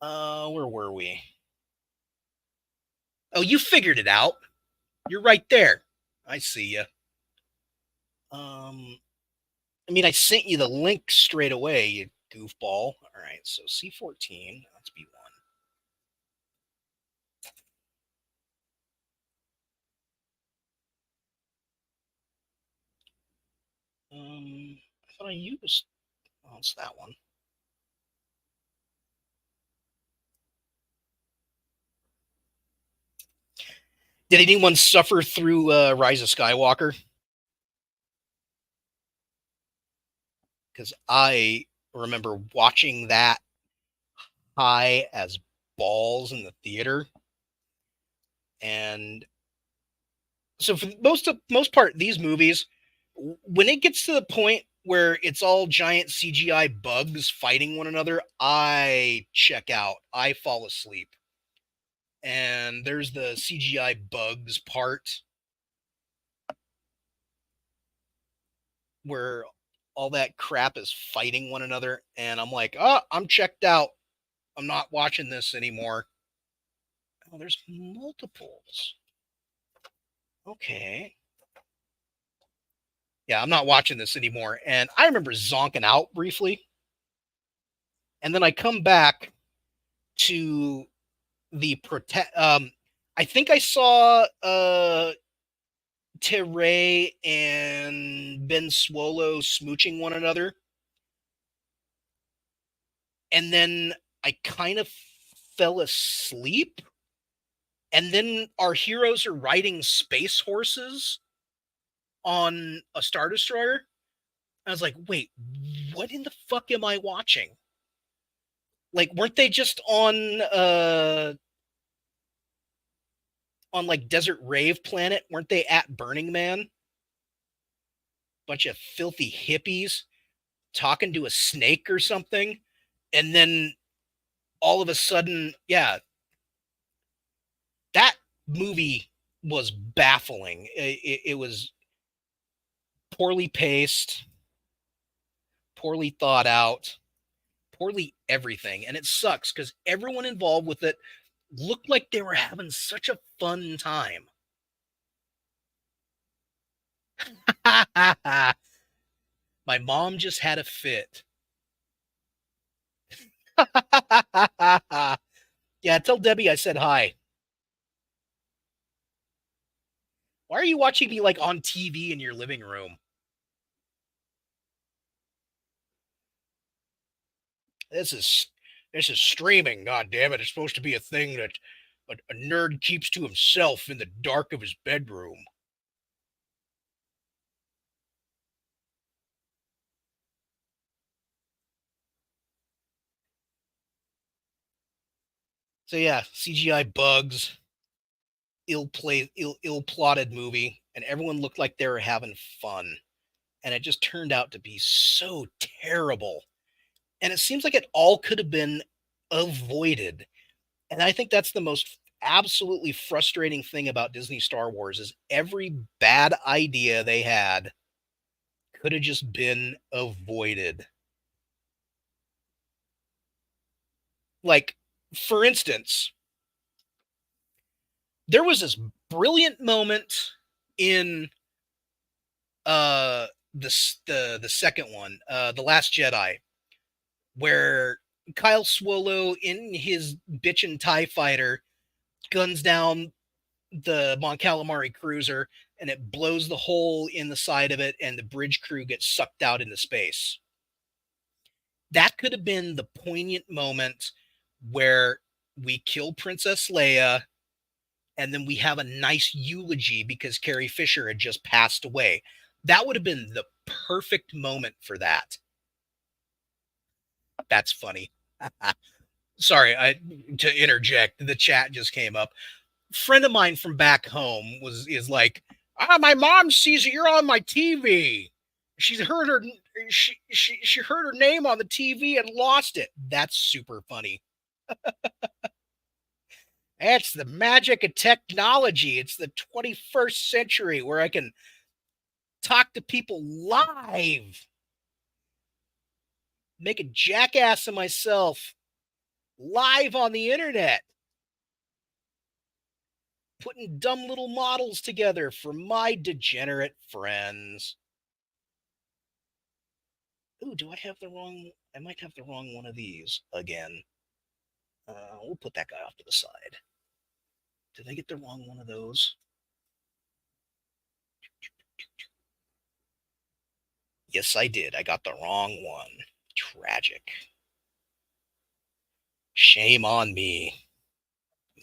[SPEAKER 1] Where were we? Oh, you figured it out. You're right there. I see you. I mean, I sent you the link straight away, you goofball. All right, so C14. That's B1. I thought I used. Oh, it's that one. Did anyone suffer through Rise of Skywalker? Because I remember watching that high as balls in the theater, and so for most part, these movies, when it gets to the point where it's all giant CGI bugs fighting one another, I check out. I fall asleep. And there's the CGI bugs part where all that crap is fighting one another, and I'm like, oh, I'm checked out. I'm not watching this anymore. Oh, there's multiples. Okay. Yeah, I'm not watching this anymore. And I remember zonking out briefly. And then I come back to the protect. I think I saw Teray and Ben Swolo smooching one another. And then I kind of fell asleep. And then our heroes are riding space horses on a Star Destroyer. I was like, wait, what in the fuck am I watching? Like, weren't they just on like Desert Rave Planet? Weren't they at Burning Man? Bunch of filthy hippies talking to a snake or something. And then all of a sudden, yeah, that movie was baffling. It was poorly paced, poorly thought out, poorly everything. And it sucks because everyone involved with it looked like they were having such a fun time. My mom just had a fit. Yeah, tell Debbie I said hi. Why are you watching me like on TV in your living room? This is this is streaming. God damn it! It's supposed to be a thing that a nerd keeps to himself in the dark of his bedroom. So yeah, CGI bugs, ill plotted movie, and everyone looked like they were having fun, and it just turned out to be so terrible. And it seems like it all could have been avoided. And I think that's the most absolutely frustrating thing about Disney Star Wars is every bad idea they had could have just been avoided. Like, for instance, there was this brilliant moment in uh the second one, The Last Jedi, where Kyle Swallow in his bitchin' TIE fighter guns down the Mon Calamari cruiser and it blows the hole in the side of it and the bridge crew gets sucked out into space. That could have been the poignant moment where we kill Princess Leia and then we have a nice eulogy because Carrie Fisher had just passed away. That would have been the perfect moment for that. That's funny. Sorry, to interject. The chat just came up. Friend of mine from back home is like, my mom sees that you're on my TV. She's heard her she heard her name on the TV and lost it. That's super funny. That's the magic of technology. It's the 21st century where I can talk to people live, make a jackass of myself live on the internet, putting dumb little models together for my degenerate friends. Ooh, do I have the wrong? I might have the wrong one of these again. We'll put that guy off to the side. Did I get the wrong one of those? Yes, I did. I got the wrong one. Tragic. Shame on me.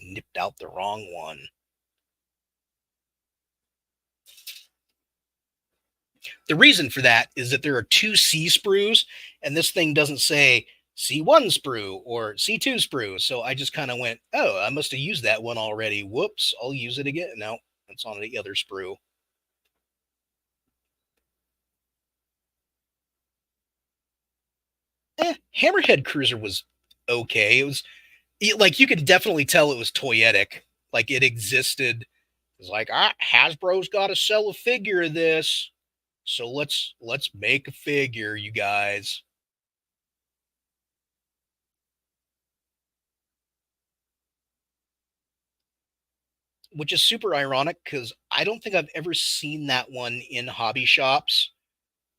[SPEAKER 1] Nipped out the wrong one. The reason for that is that there are two C sprues, and this thing doesn't say C1 sprue or C2 sprue. So I just kind of went, oh, I must have used that one already. Whoops, I'll use it again. No, it's on the other sprue. Hammerhead Cruiser was okay. It was like you could definitely tell it was toyetic. Like it existed. It's like, Hasbro's got to sell a figure of this. So let's make a figure, you guys. Which is super ironic because I don't think I've ever seen that one in hobby shops.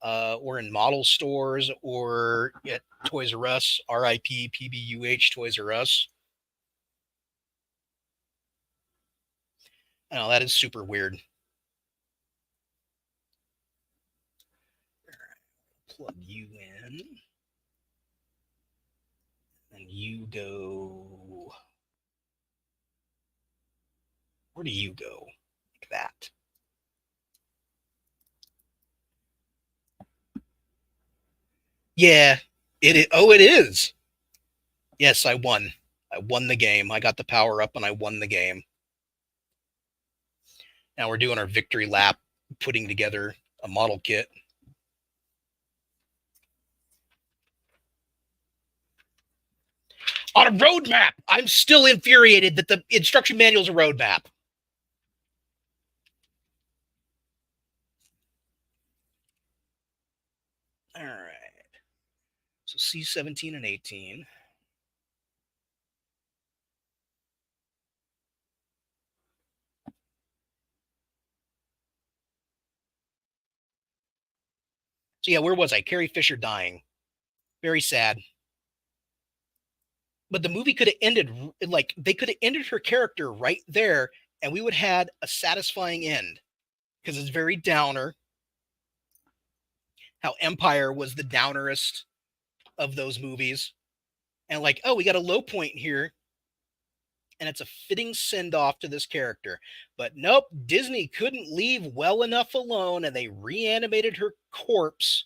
[SPEAKER 1] or in model stores, or at Toys R Us, RIP PBUH Toys R Us. I know that is super weird. Plug you in, and you go. Where do you go? Like that. Yeah, it is. Oh, it is. Yes, I won. I won the game. I got the power up and I won the game. Now we're doing our victory lap, putting together a model kit. On a roadmap. I'm still infuriated that the instruction manual is a roadmap. All right. So C17 and 18. So yeah, where was I? Carrie Fisher dying. Very sad. But the movie could have ended like they could have ended her character right there, and we would have had a satisfying end. Because it's very downer. How Empire was the downerest of those movies. And like, oh, we got a low point here. And it's a fitting send off to this character. But nope, Disney couldn't leave well enough alone, and they reanimated her corpse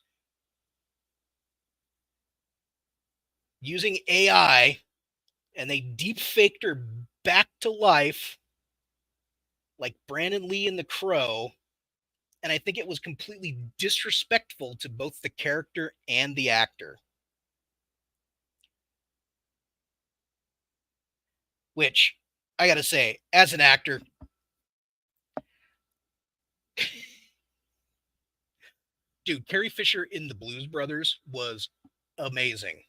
[SPEAKER 1] using AI, and they deep faked her back to life like Brandon Lee in The Crow. And I think it was completely disrespectful to both the character and the actor. Which, I gotta say, as an actor, dude, Carrie Fisher in The Blues Brothers was amazing.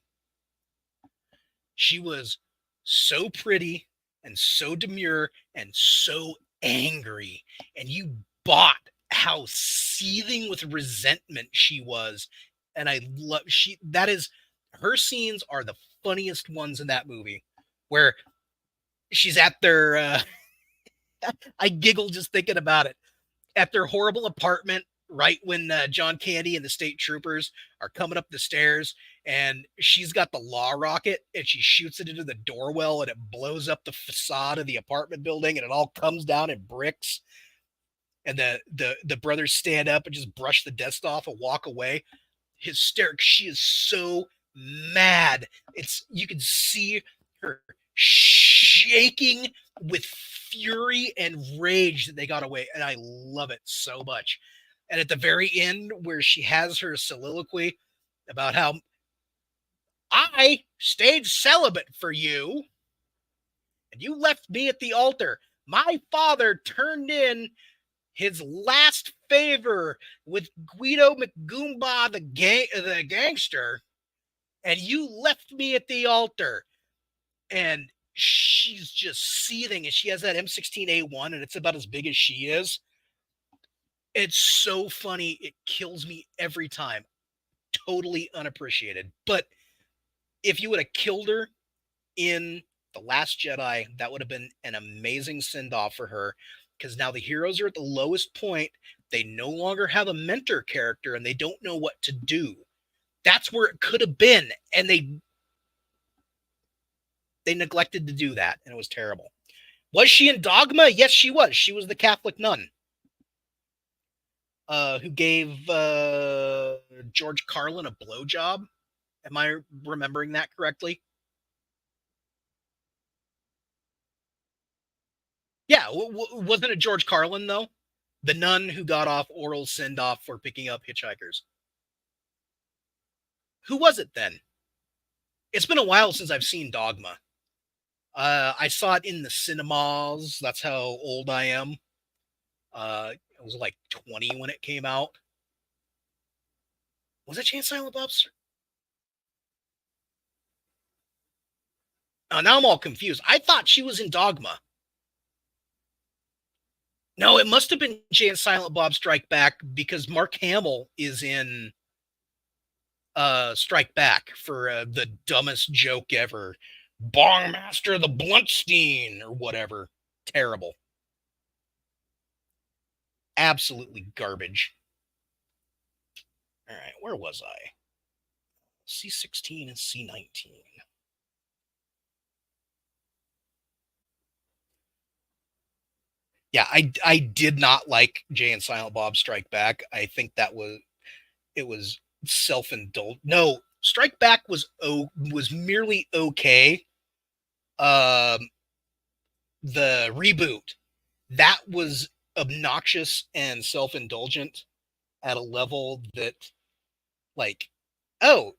[SPEAKER 1] She was so pretty and so demure and so angry. And you bought how seething with resentment she was. And I love that is her scenes are the funniest ones in that movie, where she's at their I giggle just thinking about it, at their horrible apartment right when John Candy and the state troopers are coming up the stairs, and she's got the law rocket and she shoots it into the doorwell and it blows up the facade of the apartment building and it all comes down in bricks. And the brothers stand up and just brush the dust off and walk away. Hysterical. She is so mad. You can see her shaking with fury and rage that they got away, and I love it so much. And at the very end, where she has her soliloquy about how I stayed celibate for you, and you left me at the altar. My father turned in his last favor with Guido McGoomba, the gangster, and you left me at the altar. And she's just seething, and she has that M16A1, and it's about as big as she is. It's so funny. It kills me every time. Totally unappreciated. But if you would have killed her in The Last Jedi, that would have been an amazing send-off for her, because now the heroes are at the lowest point. They no longer have a mentor character, and they don't know what to do. That's where it could have been, and they neglected to do that, and it was terrible. Was she in Dogma? Yes, she was. She was the Catholic nun who gave George Carlin a blowjob. Am I remembering that correctly? Yeah, wasn't it George Carlin, though? The nun who got off oral send-off for picking up hitchhikers. Who was it then? It's been a while since I've seen Dogma. I saw it in the cinemas. That's how old I am. I was like 20 when it came out. Was it Jay and Silent Bob? Now I'm all confused. I thought she was in Dogma. No, it must have been Jay and Silent Bob Strike Back because Mark Hamill is in Strike Back for the dumbest joke ever. Bongmaster the Bluntstein or whatever. Terrible. Absolutely garbage. All right, where was I? C16 and C19. Yeah, I did not like Jay and Silent Bob Strike Back. I think it was self-indulgent. No, Strike Back was merely okay. Um, the reboot that was obnoxious and self-indulgent at a level that, like, oh,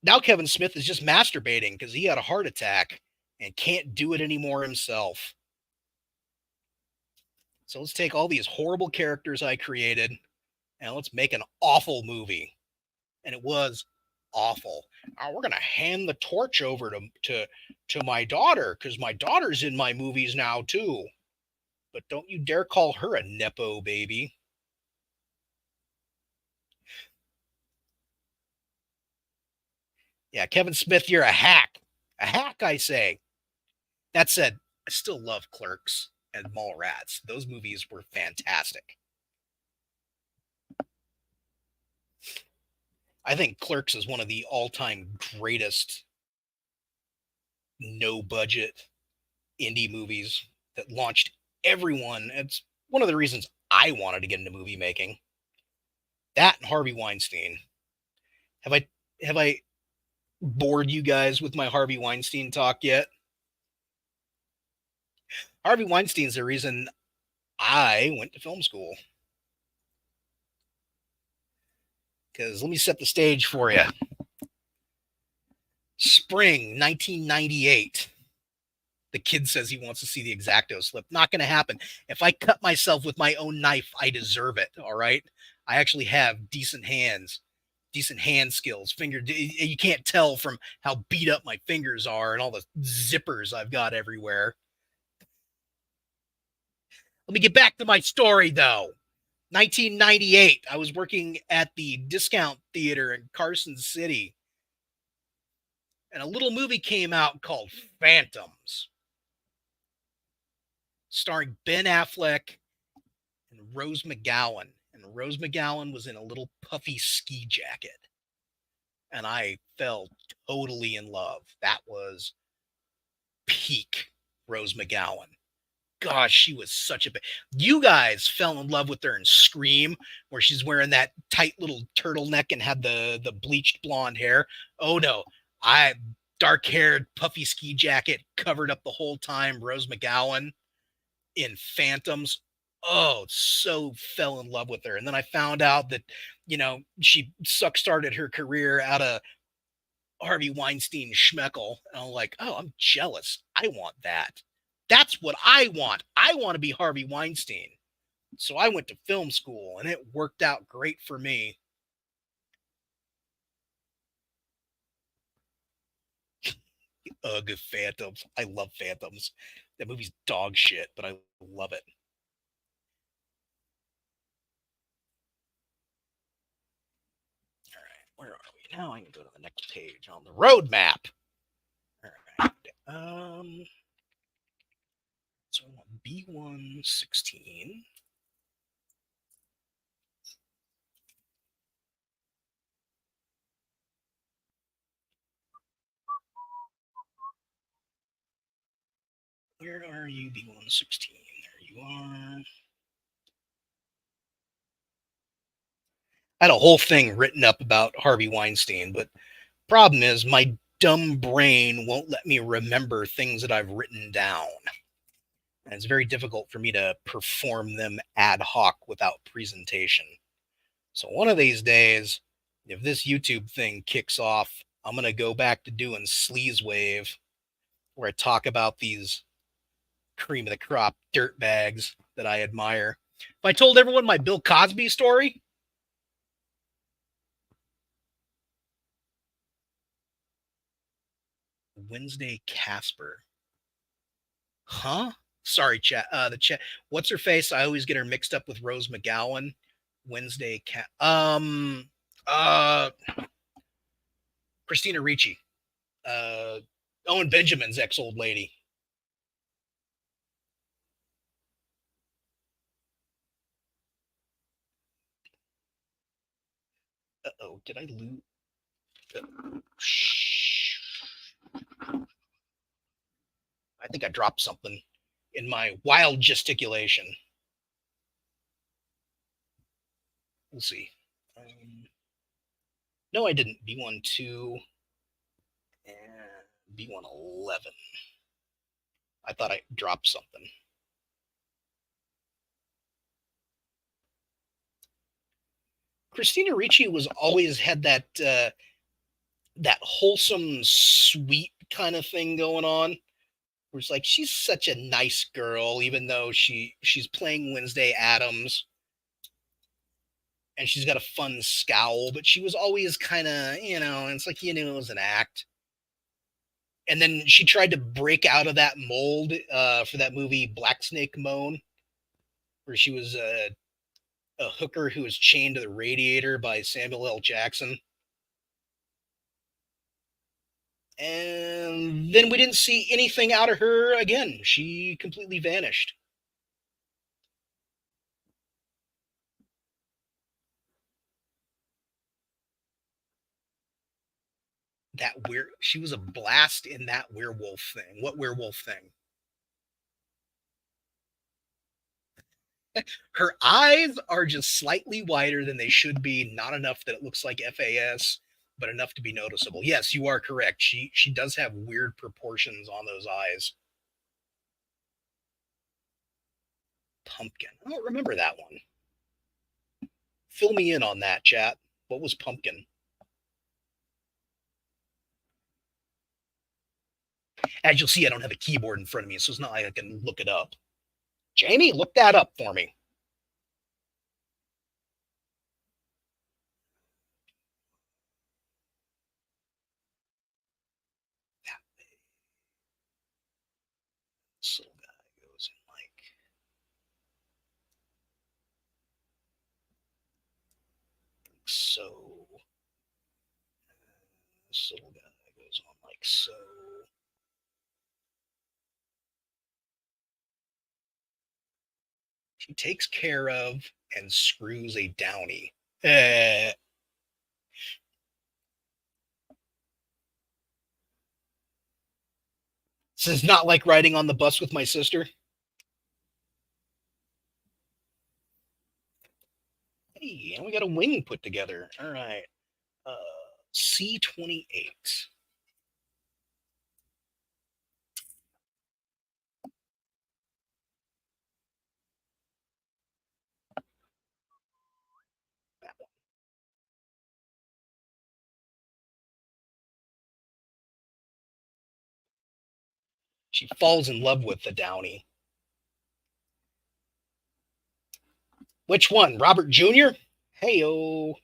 [SPEAKER 1] now Kevin Smith is just masturbating because he had a heart attack and can't do it anymore himself. So let's take all these horrible characters I created and let's make an awful movie. And it was awful. We're gonna hand the torch over to my daughter because my daughter's in my movies now too. But don't you dare call her a nepo baby. Yeah, Kevin Smith, you're a hack. A hack, I say. That said, I still love Clerks and Mallrats. Those movies were fantastic. I think Clerks is one of the all-time greatest no-budget indie movies that launched everyone. It's one of the reasons I wanted to get into movie making. That and Harvey Weinstein. Have I bored you guys with my Harvey Weinstein talk yet? Harvey Weinstein's the reason I went to film school. Because let me set the stage for you. Spring 1998. The kid says he wants to see the X-Acto slip. Not going to happen. If I cut myself with my own knife, I deserve it. All right. I actually have decent hands, decent hand skills. You can't tell from how beat up my fingers are and all the zippers I've got everywhere. Let me get back to my story, though. 1998, I was working at the Discount Theater in Carson City, and a little movie came out called Phantoms, starring Ben Affleck and Rose McGowan. And Rose McGowan was in a little puffy ski jacket, and I fell totally in love. That was peak Rose McGowan. Gosh, she was such a. You guys fell in love with her in Scream, where she's wearing that tight little turtleneck and had the bleached blonde hair. Oh no, I dark haired, puffy ski jacket covered up the whole time. Rose McGowan in Phantoms. Oh, so fell in love with her. And then I found out that, she started her career out of Harvey Weinstein schmeckle. And I'm like, oh, I'm jealous. I want that. That's what I want. I want to be Harvey Weinstein. So I went to film school and it worked out great for me. Ugh, Phantoms. I love Phantoms. That movie's dog shit, but I love it. All right, where are we? Now I can go to the next page on the roadmap. All right. So I want B116. Where are you, B116? There you are. I had a whole thing written up about Harvey Weinstein, but problem is my dumb brain won't let me remember things that I've written down. And it's very difficult for me to perform them ad hoc without presentation. So one of these days, if this YouTube thing kicks off, I'm going to go back to doing Sleaze Wave, where I talk about these cream of the crop dirt bags that I admire. If I told everyone my Bill Cosby story, Wednesday Casper. Huh? Sorry, chat. The chat. What's her face? I always get her mixed up with Rose McGowan. Wednesday cat. Uh, Christina Ricci. Uh, Owen Benjamin's ex old lady. Oh, did I lose? I think I dropped something in my wild gesticulation. We'll see. No, I didn't. B12 and B111. I thought I dropped something. Christina Ricci was always had that wholesome, sweet kind of thing going on. Where it's like she's such a nice girl, even though she's playing Wednesday Adams, and she's got a fun scowl, but she was always kind of, it's like you knew it was an act. And then she tried to break out of that mold for that movie Black Snake Moan, where she was a hooker who was chained to the radiator by Samuel L. Jackson. And then we didn't see anything out of her again. She completely vanished. She was a blast in that werewolf thing. What werewolf thing? Her eyes are just slightly wider than they should be, not enough that it looks like FAS, but enough to be noticeable. Yes, you are correct. She does have weird proportions on those eyes. Pumpkin. I don't remember that one. Fill me in on that, chat. What was Pumpkin? As you'll see, I don't have a keyboard in front of me, so it's not like I can look it up. Jamie, look that up for me. This little guy goes in like so. This little guy goes on like so. He takes care of and screws a downy. This is not like riding on the bus with my sister. Hey, and we got a wing put together. All right. Uh, C28. She falls in love with the downy. Which one? Robert Jr.? Hey-o.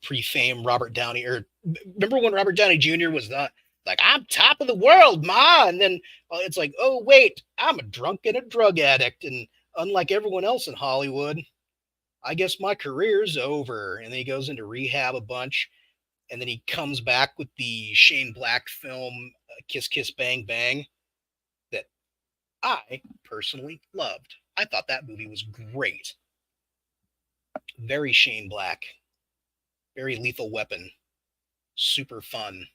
[SPEAKER 1] Pre-fame Robert Downey. Or remember when Robert Downey Jr. was not like, I'm top of the world, ma. And then it's like, oh, wait, I'm a drunk and a drug addict. And unlike everyone else in Hollywood, I guess my career's over. And then he goes into rehab a bunch. And then he comes back with the Shane Black film, Kiss Kiss Bang Bang, that I personally loved. I thought that movie was great. Very Shane Black. Very Lethal Weapon. Super fun.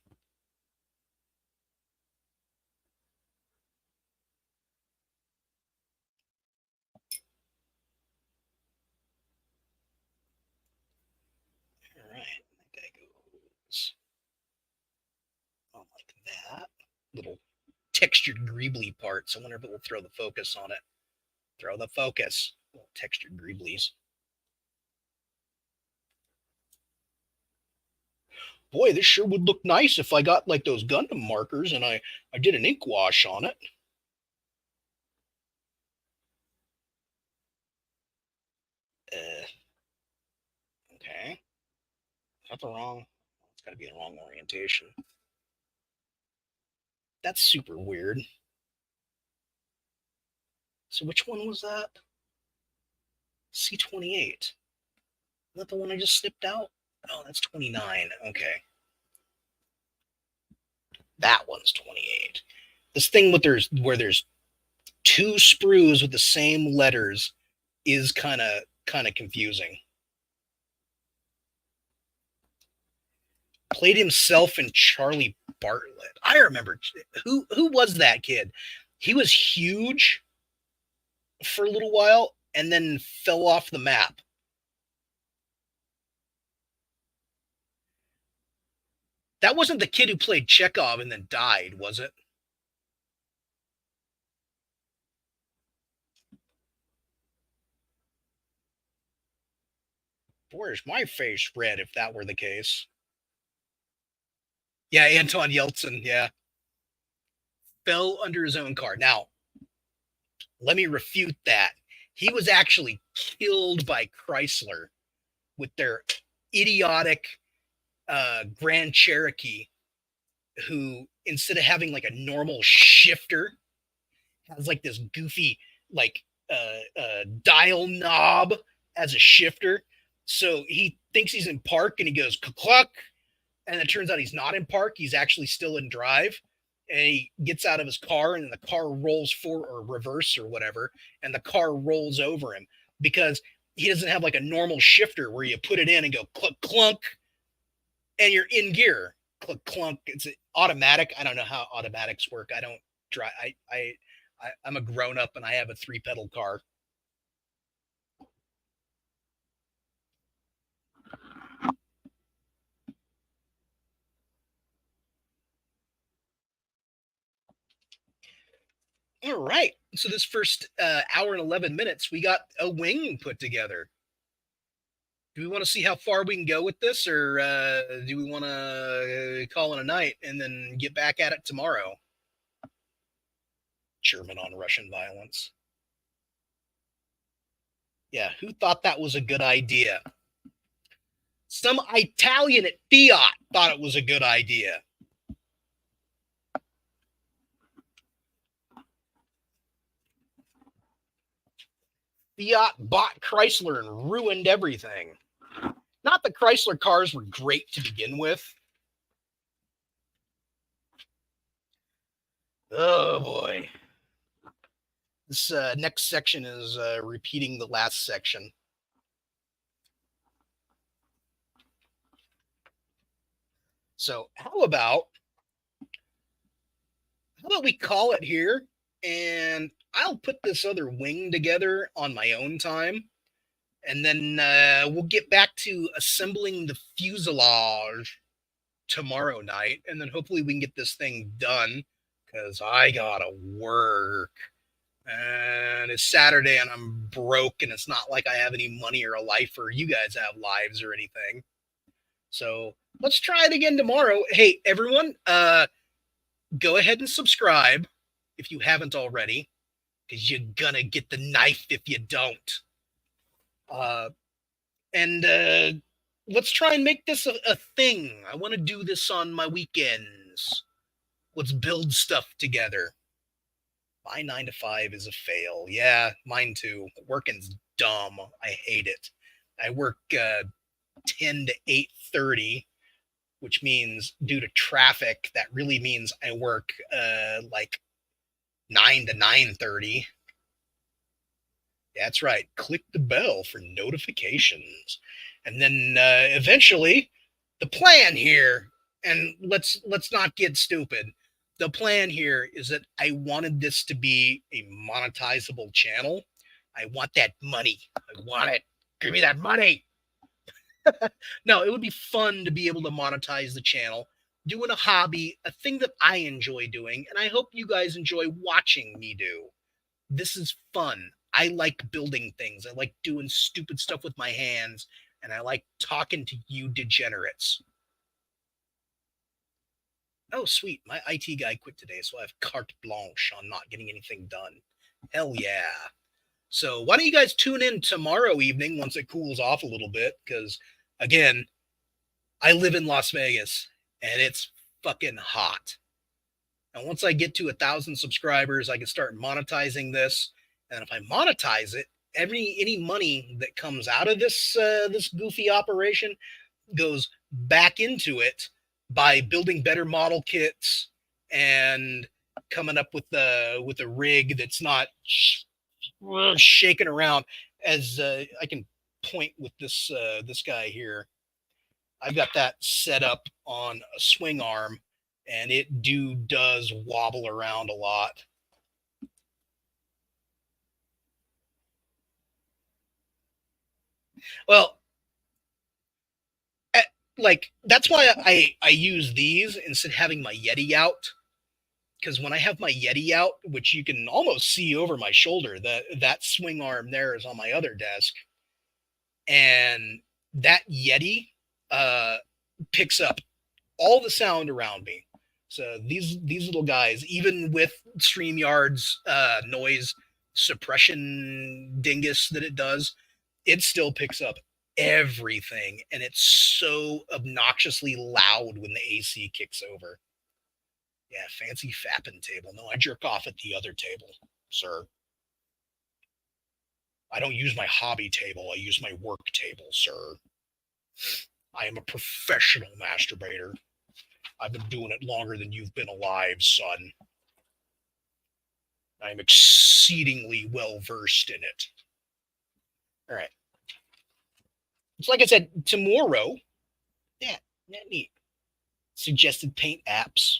[SPEAKER 1] All right. That guy goes on like that. Little textured greebly parts. I wonder if it will throw the focus on it. Throw the focus. Little textured greeblies. Boy, this sure would look nice if I got like those Gundam markers and I did an ink wash on it. Okay. Is that the wrong? It's got to be the wrong orientation. That's super weird. So which one was that? C28. Is that the one I just snipped out? Oh, that's 29. Okay. That one's 28. This thing with there's two sprues with the same letters is kind of confusing. Played himself in Charlie Bartlett. I remember who was that kid? He was huge for a little while and then fell off the map. That wasn't the kid who played Chekhov and then died, was it? Where's my face red if that were the case? Yeah, Anton Yeltsin, yeah. Fell under his own car. Now, let me refute that. He was actually killed by Chrysler with their idiotic Grand Cherokee, who instead of having like a normal shifter, has like this goofy like dial knob as a shifter. So he thinks he's in park and he goes cluck, and it turns out he's not in park. He's actually still in drive. And he gets out of his car and the car rolls forward or reverse or whatever, and the car rolls over him because he doesn't have like a normal shifter where you put it in and go cluck clunk and you're in gear. Cluck clunk. It's automatic. I don't know how automatics work. I don't drive. I'm a grown up and I have a 3-pedal car. All right. So this first hour and 11 minutes, we got a wing put together. Do we want to see how far we can go with this, or do we want to call it a night and then get back at it tomorrow? German on Russian violence. Yeah, who thought that was a good idea? Some Italian at Fiat thought it was a good idea. Fiat bought Chrysler and ruined everything. Not that Chrysler cars were great to begin with. Oh boy. This next section is repeating the last section. So how about we call it here, and I'll put this other wing together on my own time, and then we'll get back to assembling the fuselage tomorrow night, and then hopefully we can get this thing done because I gotta work. And it's Saturday and I'm broke, and it's not like I have any money or a life, or you guys have lives or anything. So let's try it again tomorrow. Hey, everyone, go ahead and subscribe if you haven't already, because you're gonna get the knife if you don't. And let's try and make this a thing. I want to do this on my weekends. Let's build stuff together. My 9 to 5 is a fail. Yeah, mine too. Working's dumb. I hate it. I work 10 to 8:30, which means due to traffic, that really means I work like 9 to 9:30. That's right. Click the bell for notifications. And then eventually, the plan here, and let's not get stupid. The plan here is that I wanted this to be a monetizable channel. I want that money. I want it. Give me that money. No, it would be fun to be able to monetize the channel, doing a hobby, a thing that I enjoy doing, and I hope you guys enjoy watching me do. This is fun. I like building things. I like doing stupid stuff with my hands, and I like talking to you degenerates. Oh, sweet. My IT guy quit today, so I have carte blanche on not getting anything done. Hell yeah. So why don't you guys tune in tomorrow evening once it cools off a little bit? Because, again, I live in Las Vegas, and it's fucking hot. And once I get to 1,000 subscribers, I can start monetizing this. And if I monetize it, any money that comes out of this goofy operation goes back into it by building better model kits and coming up with a rig that's not shaking around. As I can point with this guy here, I've got that set up on a swing arm, and it does wobble around a lot. Well, like that's why I use these instead of having my Yeti out. Because when I have my Yeti out, which you can almost see over my shoulder, that swing arm there is on my other desk, and that Yeti picks up all the sound around me. So these little guys, even with StreamYard's noise suppression dingus that it does, it still picks up everything, and it's so obnoxiously loud when the AC kicks over. Yeah, fancy fapping table. No, I jerk off at the other table, sir. I don't use my hobby table. I use my work table, sir. I am a professional masturbator. I've been doing it longer than you've been alive, son. I'm exceedingly well versed in it. All right. It's like I said, tomorrow. Yeah, neat. Suggested paint apps.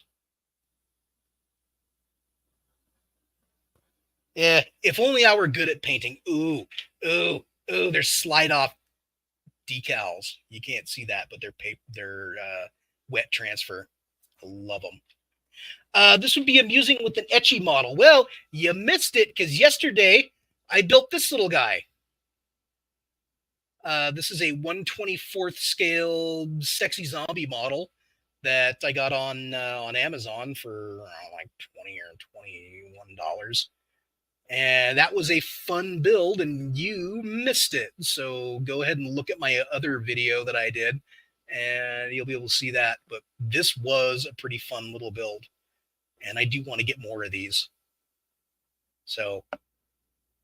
[SPEAKER 1] Yeah, if only I were good at painting. Ooh, there's slide off decals. You can't see that, but they're wet transfer. I love them. This would be amusing with an etchy model. Well, you missed it because yesterday I built this little guy. This is a 1/24th scale sexy zombie model that I got on Amazon for like $20 or $21. And that was a fun build, and you missed it. So go ahead and look at my other video that I did, and you'll be able to see that. But this was a pretty fun little build, and I do want to get more of these. So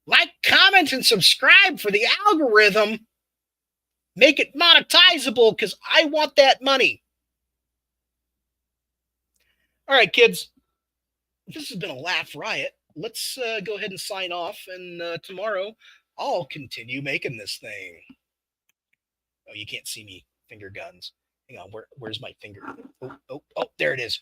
[SPEAKER 1] like, comment, and subscribe for the algorithm. Make it monetizable because I want that money. All right, kids. This has been a laugh riot. Let's go ahead and sign off, and tomorrow I'll continue making this thing. Oh, you can't see me finger guns. Hang on, where's my finger? Oh, there it is.